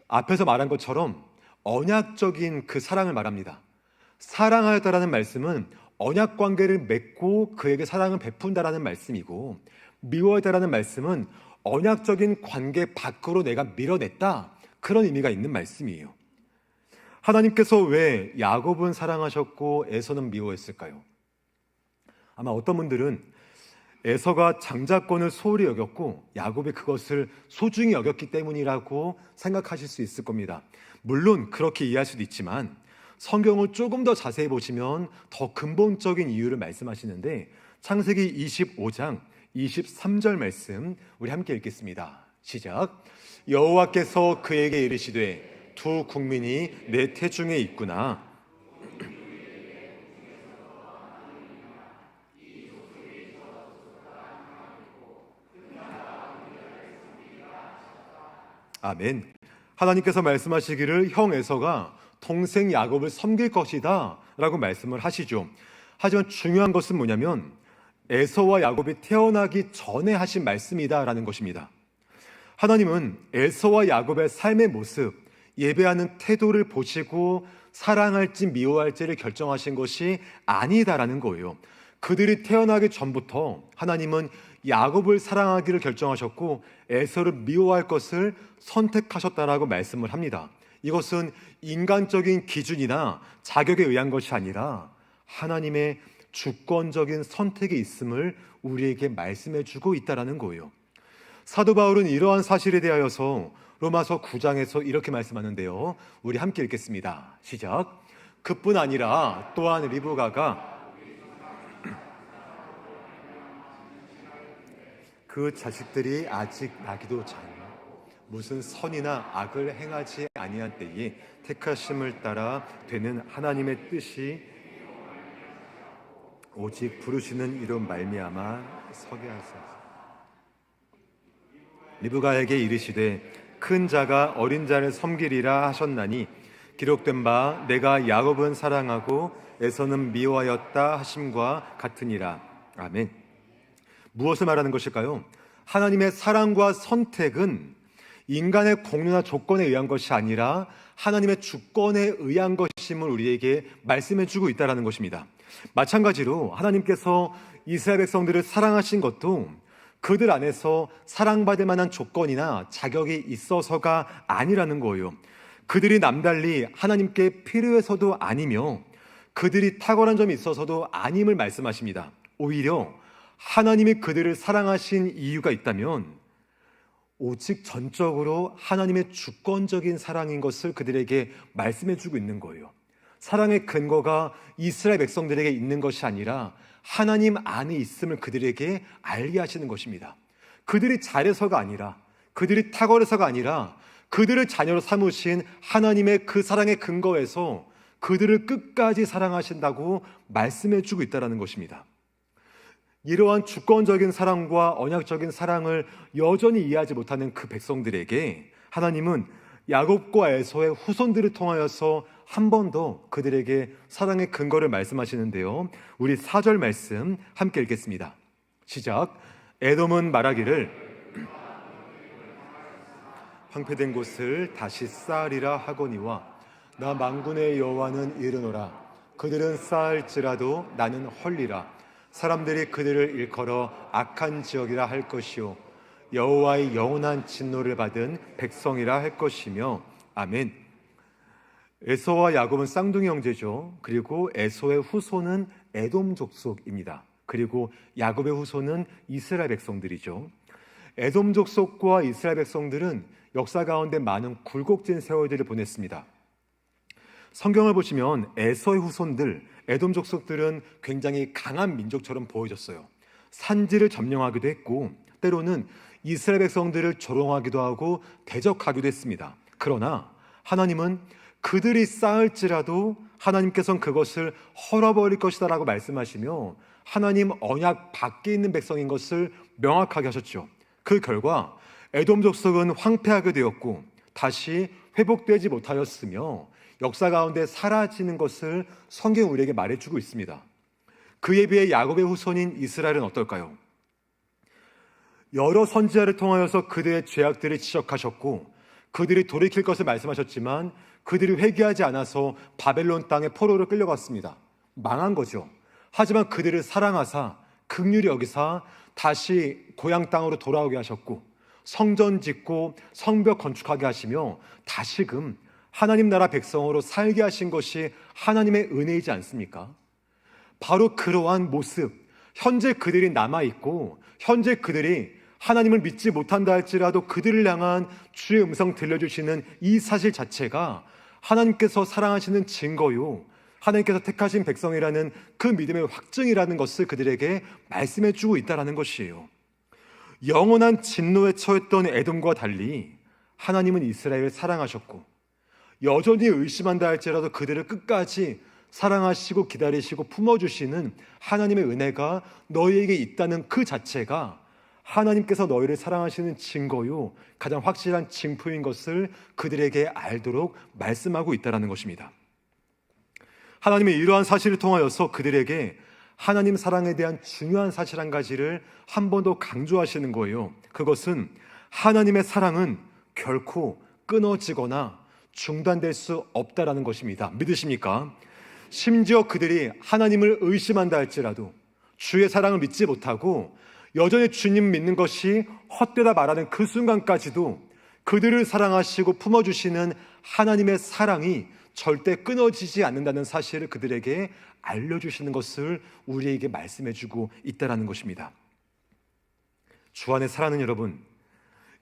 [SPEAKER 3] 앞에서 말한 것처럼 언약적인 그 사랑을 말합니다. 사랑하였다라는 말씀은 언약 관계를 맺고 그에게 사랑을 베푼다라는 말씀이고, 미워했다라는 말씀은 언약적인 관계 밖으로 내가 밀어냈다, 그런 의미가 있는 말씀이에요. 하나님께서 왜 야곱은 사랑하셨고 에서는 미워했을까요? 아마 어떤 분들은 에서가 장자권을 소홀히 여겼고 야곱이 그것을 소중히 여겼기 때문이라고 생각하실 수 있을 겁니다. 물론 그렇게 이해할 수도 있지만 성경을 조금 더 자세히 보시면 더 근본적인 이유를 말씀하시는데, 창세기 25장 23절 말씀 우리 함께 읽겠습니다. 시작. 여호와께서 그에게 이르시되 두 국민이 내 태중에 있구나. 아멘. 하나님께서 말씀하시기를 형 에서가 동생 야곱을 섬길 것이다 라고 말씀을 하시죠. 하지만 중요한 것은 뭐냐면 에서와 야곱이 태어나기 전에 하신 말씀이다 라는 것입니다. 하나님은 에서와 야곱의 삶의 모습, 예배하는 태도를 보시고 사랑할지 미워할지를 결정하신 것이 아니다라는 거예요. 그들이 태어나기 전부터 하나님은 야곱을 사랑하기를 결정하셨고 에서를 미워할 것을 선택하셨다라고 말씀을 합니다. 이것은 인간적인 기준이나 자격에 의한 것이 아니라 하나님의 주권적인 선택이 있음을 우리에게 말씀해 주고 있다라는 거예요. 사도 바울은 이러한 사실에 대하여서 로마서 9장에서 이렇게 말씀하는데요, 우리 함께 읽겠습니다. 시작. 그뿐 아니라 또한 리브가가 그 자식들이 아직 나기도 전 무슨 선이나 악을 행하지 아니한 때에 택하심을 따라 되는 하나님의 뜻이 오직 부르시는 이로 말미암아 서게 하소서. 리브가에게 이르시되 큰 자가 어린 자를 섬기리라 하셨나니 기록된 바 내가 야곱은 사랑하고 에서는 미워하였다 하심과 같으니라. 아멘. 무엇을 말하는 것일까요? 하나님의 사랑과 선택은 인간의 공로나 조건에 의한 것이 아니라 하나님의 주권에 의한 것임을 우리에게 말씀해 주고 있다는 것입니다. 마찬가지로 하나님께서 이스라엘 백성들을 사랑하신 것도 그들 안에서 사랑받을 만한 조건이나 자격이 있어서가 아니라는 거예요. 그들이 남달리 하나님께 필요해서도 아니며 그들이 탁월한 점이 있어서도 아님을 말씀하십니다. 오히려 하나님이 그들을 사랑하신 이유가 있다면 오직 전적으로 하나님의 주권적인 사랑인 것을 그들에게 말씀해 주고 있는 거예요. 사랑의 근거가 이스라엘 백성들에게 있는 것이 아니라 하나님 안에 있음을 그들에게 알게 하시는 것입니다. 그들이 잘해서가 아니라, 그들이 탁월해서가 아니라 그들을 자녀로 삼으신 하나님의 그 사랑의 근거에서 그들을 끝까지 사랑하신다고 말씀해 주고 있다는 것입니다. 이러한 주권적인 사랑과 언약적인 사랑을 여전히 이해하지 못하는 그 백성들에게 하나님은 야곱과 에서의 후손들을 통하여서 한 번 더 그들에게 사랑의 근거를 말씀하시는데요. 우리 4절 말씀 함께 읽겠습니다. 시작. 에돔은 말하기를 황폐된 곳을 다시 쌓으리라 하거니와 나 만군의 여호와는 이르노라. 그들은 쌓을지라도 나는 헐리라. 사람들이 그들을 일컬어 악한 지역이라 할 것이요 여호와의 영원한 진노를 받은 백성이라 할 것이며. 아멘. 에서와 야곱은 쌍둥이 형제죠. 그리고 에서의 후손은 에돔 족속입니다. 그리고 야곱의 후손은 이스라엘 백성들이죠. 에돔 족속과 이스라엘 백성들은 역사 가운데 많은 굴곡진 세월들을 보냈습니다. 성경을 보시면 에서의 후손들, 에돔 족속들은 굉장히 강한 민족처럼 보여졌어요. 산지를 점령하기도 했고 때로는 이스라엘 백성들을 조롱하기도 하고 대적하기도 했습니다. 그러나 하나님은 그들이 쌓을지라도 하나님께서는 그것을 헐어버릴 것이다 라고 말씀하시며 하나님 언약 밖에 있는 백성인 것을 명확하게 하셨죠. 그 결과 에돔 족속은 황폐하게 되었고 다시 회복되지 못하였으며 역사 가운데 사라지는 것을 성경이 우리에게 말해주고 있습니다. 그에 비해 야곱의 후손인 이스라엘은 어떨까요? 여러 선지자를 통하여서 그들의 죄악들을 지적하셨고 그들이 돌이킬 것을 말씀하셨지만 그들이 회개하지 않아서 바벨론 땅에 포로로 끌려갔습니다. 망한 거죠. 하지만 그들을 사랑하사 긍휼히 여기사 다시 고향 땅으로 돌아오게 하셨고 성전 짓고 성벽 건축하게 하시며 다시금 하나님 나라 백성으로 살게 하신 것이 하나님의 은혜이지 않습니까? 바로 그러한 모습, 현재 그들이 남아있고 현재 그들이 하나님을 믿지 못한다 할지라도 그들을 향한 주의 음성 들려주시는 이 사실 자체가 하나님께서 사랑하시는 증거요, 하나님께서 택하신 백성이라는 그 믿음의 확증이라는 것을 그들에게 말씀해 주고 있다는 것이에요. 영원한 진노에 처했던 에돔과 달리 하나님은 이스라엘을 사랑하셨고 여전히 의심한다 할지라도 그들을 끝까지 사랑하시고 기다리시고 품어주시는 하나님의 은혜가 너희에게 있다는 그 자체가 하나님께서 너희를 사랑하시는 증거요, 가장 확실한 징표인 것을 그들에게 알도록 말씀하고 있다는 것입니다. 하나님의 이러한 사실을 통하여서 그들에게 하나님 사랑에 대한 중요한 사실 한 가지를 한 번 더 강조하시는 거예요. 그것은 하나님의 사랑은 결코 끊어지거나 중단될 수 없다라는 것입니다. 믿으십니까? 심지어 그들이 하나님을 의심한다 할지라도 주의 사랑을 믿지 못하고 여전히 주님 믿는 것이 헛되다 말하는 그 순간까지도 그들을 사랑하시고 품어주시는 하나님의 사랑이 절대 끊어지지 않는다는 사실을 그들에게 알려주시는 것을 우리에게 말씀해주고 있다는 것입니다. 주 안에 사랑하는 여러분,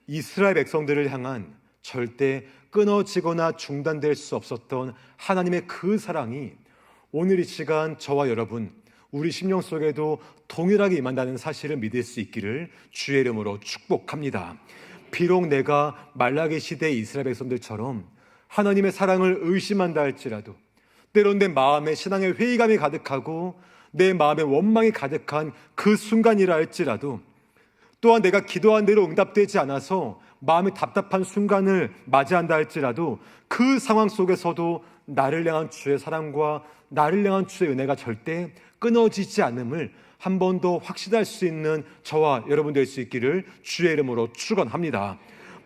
[SPEAKER 3] 이스라엘 백성들을 향한 절대 끊어지거나 중단될 수 없었던 하나님의 그 사랑이 오늘 이 시간 저와 여러분, 우리 심령 속에도 동일하게 임한다는 사실을 믿을 수 있기를 주의 이름으로 축복합니다. 비록 내가 말라기 시대의 이스라엘 백성들처럼 하나님의 사랑을 의심한다 할지라도, 때론 내 마음에 신앙의 회의감이 가득하고 내 마음에 원망이 가득한 그 순간이라 할지라도, 또한 내가 기도한 대로 응답되지 않아서 마음이 답답한 순간을 맞이한다 할지라도 그 상황 속에서도 나를 향한 주의 사랑과 나를 향한 주의 은혜가 절대 끊어지지 않음을 한 번 더 확신할 수 있는 저와 여러분 될 수 있기를 주의 이름으로 축원합니다.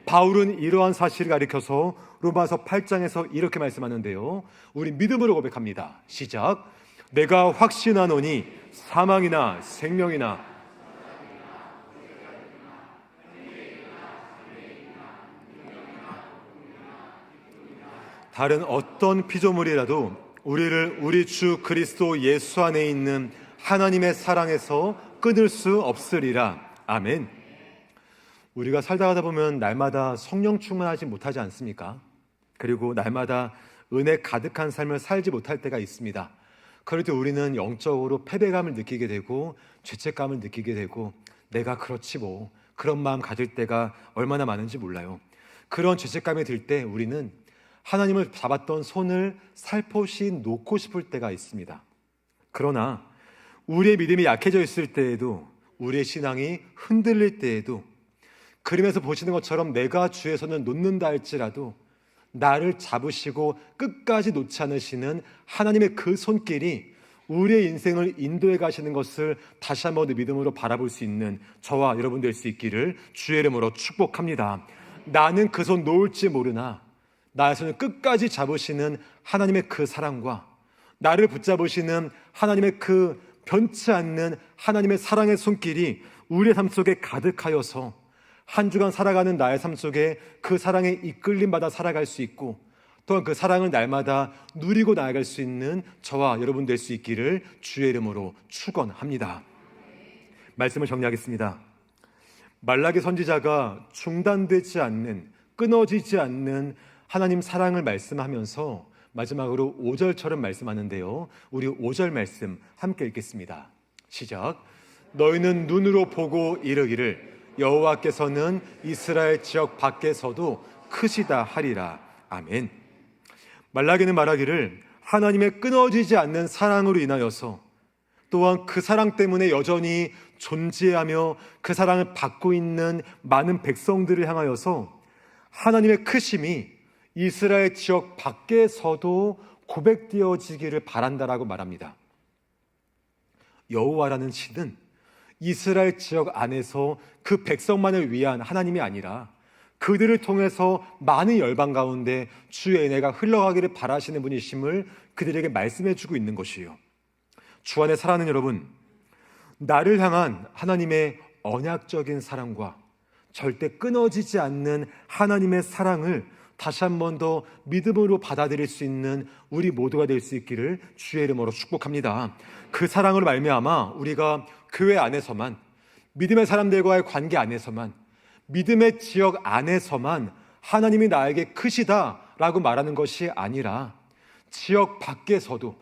[SPEAKER 3] 바울은 이러한 사실을 가리켜서 로마서 8장에서 이렇게 말씀하는데요, 우리 믿음으로 고백합니다. 시작. 내가 확신하노니 사망이나 생명이나 다른 어떤 피조물이라도 우리를 우리 주 그리스도 예수 안에 있는 하나님의 사랑에서 끊을 수 없으리라. 아멘. 우리가 살다 가다 보면 날마다 성령 충만하지 못하지 않습니까? 그리고 날마다 은혜 가득한 삶을 살지 못할 때가 있습니다. 그럴 때 우리는 영적으로 패배감을 느끼게 되고 죄책감을 느끼게 되고 내가 그렇지 뭐, 그런 마음 가질 때가 얼마나 많은지 몰라요. 그런 죄책감이 들 때 우리는 하나님을 잡았던 손을 살포시 놓고 싶을 때가 있습니다. 그러나 우리의 믿음이 약해져 있을 때에도, 우리의 신앙이 흔들릴 때에도, 그림에서 보시는 것처럼 내가 주의 손을 놓는다 할지라도 나를 잡으시고 끝까지 놓지 않으시는 하나님의 그 손길이 우리의 인생을 인도해 가시는 것을 다시 한번 믿음으로 바라볼 수 있는 저와 여러분 될 수 있기를 주의 이름으로 축복합니다. 나는 그 손 놓을지 모르나 나의 손을 끝까지 잡으시는 하나님의 그 사랑과 나를 붙잡으시는 하나님의 그 변치 않는 하나님의 사랑의 손길이 우리의 삶 속에 가득하여서 한 주간 살아가는 나의 삶 속에 그 사랑에 이끌림 받아 살아갈 수 있고, 또한 그 사랑을 날마다 누리고 나아갈 수 있는 저와 여러분 될 수 있기를 주의 이름으로 축원합니다. 말씀을 정리하겠습니다. 말라기 선지자가 중단되지 않는, 끊어지지 않는 하나님 사랑을 말씀하면서 마지막으로 5절처럼 말씀하는데요, 우리 5절 말씀 함께 읽겠습니다. 시작. 너희는 눈으로 보고 이르기를 여호와께서는 이스라엘 지역 밖에서도 크시다 하리라. 아멘. 말라기는 말하기를 하나님의 끊어지지 않는 사랑으로 인하여서, 또한 그 사랑 때문에 여전히 존재하며 그 사랑을 받고 있는 많은 백성들을 향하여서 하나님의 크심이 이스라엘 지역 밖에서도 고백되어지기를 바란다라고 말합니다. 여호와라는 신은 이스라엘 지역 안에서 그 백성만을 위한 하나님이 아니라 그들을 통해서 많은 열방 가운데 주의 은혜가 흘러가기를 바라시는 분이심을 그들에게 말씀해주고 있는 것이에요. 주 안에 사랑하는 여러분, 나를 향한 하나님의 언약적인 사랑과 절대 끊어지지 않는 하나님의 사랑을 다시 한 번 더 믿음으로 받아들일 수 있는 우리 모두가 될 수 있기를 주의 이름으로 축복합니다. 그 사랑으로 말미암아 우리가 교회 안에서만, 믿음의 사람들과의 관계 안에서만, 믿음의 지역 안에서만 하나님이 나에게 크시다라고 말하는 것이 아니라 지역 밖에서도,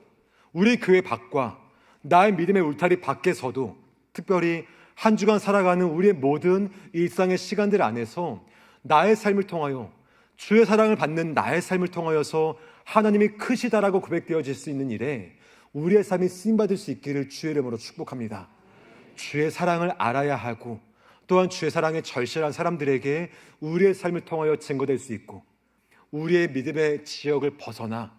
[SPEAKER 3] 우리 교회 밖과 나의 믿음의 울타리 밖에서도, 특별히 한 주간 살아가는 우리의 모든 일상의 시간들 안에서 나의 삶을 통하여, 주의 사랑을 받는 나의 삶을 통하여서 하나님이 크시다라고 고백되어질 수 있는 일에 우리의 삶이 쓰임받을 수 있기를 주의 이름으로 축복합니다. 주의 사랑을 알아야 하고, 또한 주의 사랑에 절실한 사람들에게 우리의 삶을 통하여 증거될 수 있고, 우리의 믿음의 지역을 벗어나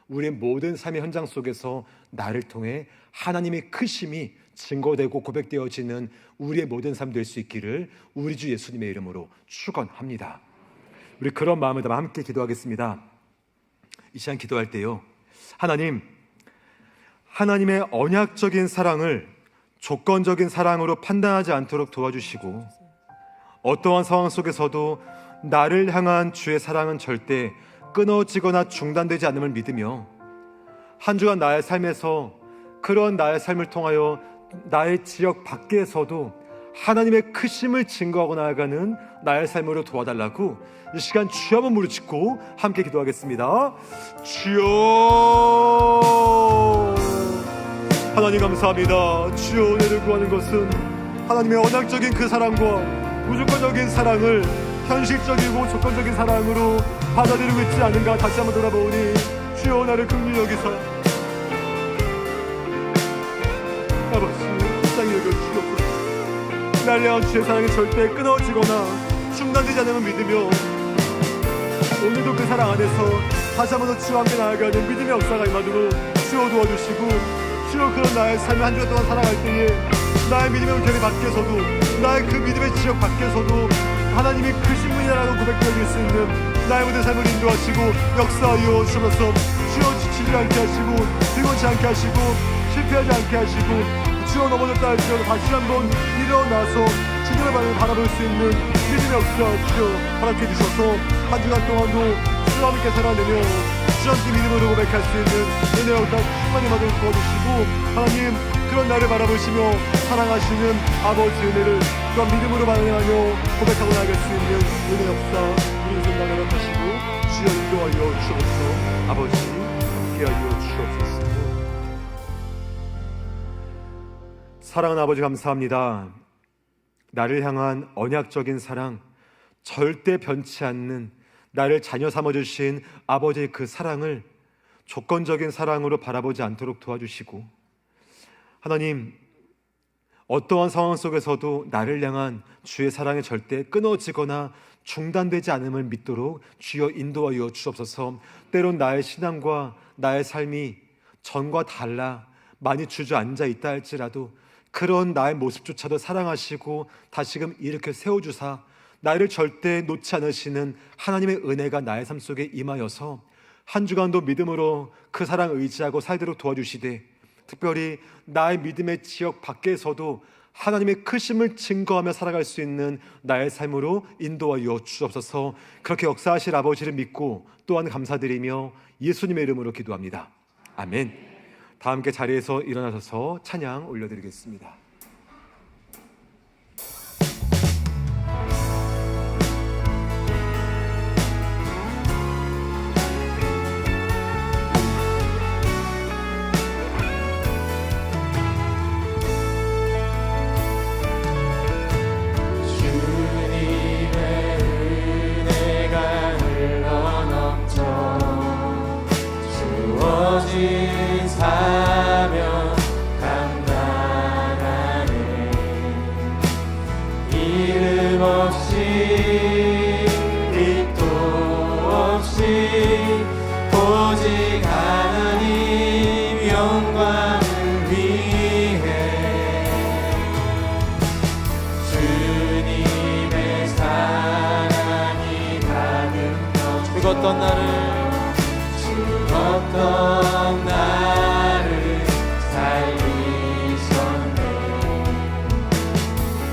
[SPEAKER 3] 우리의 모든 삶의 현장 속에서 나를 통해 하나님의 크심이 증거되고 고백되어지는 우리의 모든 삶 될 수 있기를 우리 주 예수님의 이름으로 축원합니다. 우리 그런 마음을 담아 함께 기도하겠습니다. 이 시간 기도할 때요, 하나님의 언약적인 사랑을 조건적인 사랑으로 판단하지 않도록 도와주시고, 어떠한 상황 속에서도 나를 향한 주의 사랑은 절대 끊어지거나 중단되지 않음을 믿으며, 한 주간 나의 삶에서 그런 나의 삶을 통하여 나의 지역 밖에서도 하나님의 크심을 증거하고 나아가는 나의 삶으로 도와달라고 이 시간 주여 한번 무릎짓고 함께 기도하겠습니다. 주여, 하나님 감사합니다. 주여, 은혜를 구하는 것은 하나님의 언약적인 그 사랑과 무조건적인 사랑을 현실적이고 조건적인 사랑으로 받아들이고 있지 않은가 다시 한번 돌아보니, 주여 나를 긍휼히 여기서 아버지 불쌍히 여겨 주옵소서. 나를 향한 주의 사랑이 절대 끊어지거나 중단되지 않음을 믿으며, 오늘도 그 사랑 안에서 다시 한번 더 주와 함께 나아가는 믿음의 역사가 임하도록 주여 도와주시고, 주여 그런 나의 삶을 한 주간 동안 살아갈 때에 나의 믿음의 울타리 밖에서도, 나의 그 믿음의 지역 밖에서도 하나님이 크신 분이라고 고백되어질 수 있는 나의 모든 삶을 인도하시고 역사하여 주셔서, 주여 지치지 않게 하시고 들곤치 않게 하시고 실패하지 않게 하시고, 주여 넘어졌다 할지라도 다시 한번 일어나서 주님의 방을 바라볼 수 있는 믿음의 역사 주여 허락해 주셔서 한 주간 동안도 주와 함께 살아내며 주와 함께 믿음으로 고백할 수 있는 은혜와 역사 충만히 받을 도와주시고, 하나님 그런 나를 바라보시며 사랑하시는 아버지 은혜를 또한 믿음으로 반응하며 고백하고 나아갈 수 있는 은혜 역사 우리 인생 가운데 허락하시고 주여 인도하여 주옵소서. 아버지 함께하여 주옵소서. 사랑하는 아버지 감사합니다. 나를 향한 언약적인 사랑, 절대 변치 않는 나를 자녀 삼아주신 아버지의 그 사랑을 조건적인 사랑으로 바라보지 않도록 도와주시고, 하나님, 어떠한 상황 속에서도 나를 향한 주의 사랑이 절대 끊어지거나 중단되지 않음을 믿도록 주여 인도하여 주옵소서. 때론 나의 신앙과 나의 삶이 전과 달라 많이 주저앉아 있다 할지라도 그런 나의 모습조차도 사랑하시고 다시금 일으켜 세워주사 나를 절대 놓지 않으시는 하나님의 은혜가 나의 삶 속에 임하여서 한 주간도 믿음으로 그 사랑 의지하고 살도록 도와주시되, 특별히 나의 믿음의 지역 밖에서도 하나님의 크심을 증거하며 살아갈 수 있는 나의 삶으로 인도하여 주옵소서. 그렇게 역사하실 아버지를 믿고 또한 감사드리며 예수님의 이름으로 기도합니다. 아멘. 다 함께 자리에서 일어나셔서 찬양 올려드리겠습니다.
[SPEAKER 1] 사명 감당하네. 이름 없이 빛도 없이 오직 하나님 영광을 위해 주님의 사랑이 가득 죽었던 나를 살리셨네.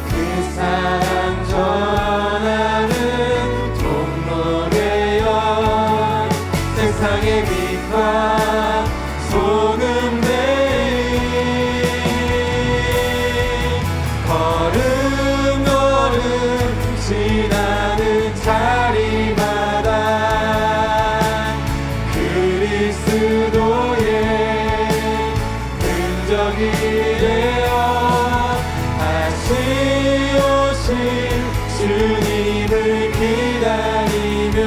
[SPEAKER 1] 그 사랑 전하는 통로 되어 세상의 빛과 소금 되이 걸음 지나는 자리마다 그리스도의 흔적이 되어 다시 오실 주님을 기다리며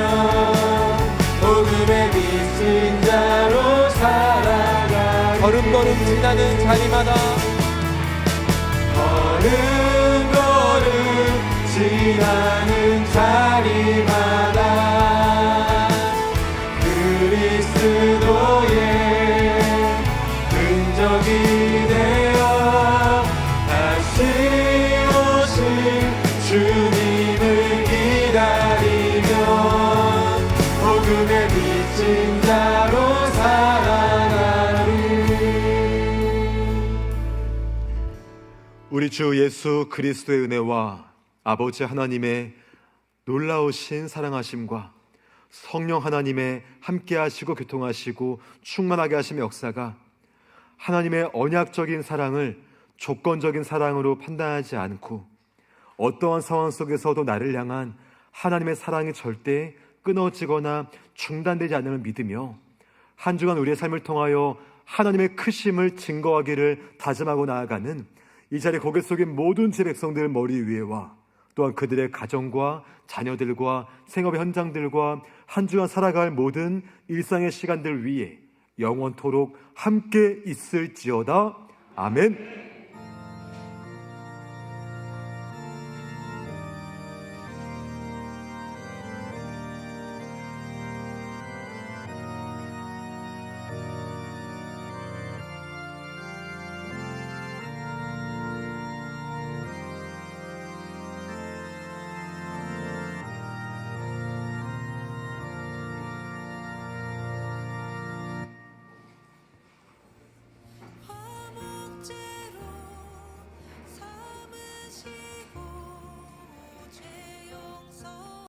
[SPEAKER 1] 복음의 빚진 자로 살아가. 걸음걸음 지나는 자리마다 걸음걸음 지나는 자리마다 그리스도의 흔적이 되어 다시 오실 주님을 기다리며 복음의 빚진 자로 살아가리.
[SPEAKER 3] 우리 주 예수 그리스도의 은혜와 아버지 하나님의 놀라우신 사랑하심과 성령 하나님의 함께하시고 교통하시고 충만하게 하심의 역사가 하나님의 언약적인 사랑을 조건적인 사랑으로 판단하지 않고 어떠한 상황 속에서도 나를 향한 하나님의 사랑이 절대 끊어지거나 중단되지 않음을 믿으며 한 주간 우리의 삶을 통하여 하나님의 크심을 증거하기를 다짐하고 나아가는 이 자리 고개 속인 모든 제 백성들 머리 위에와 또한 그들의 가정과 자녀들과 생업의 현장들과 한 주간 살아갈 모든 일상의 시간들 위에 영원토록 함께 있을지어다. 아멘.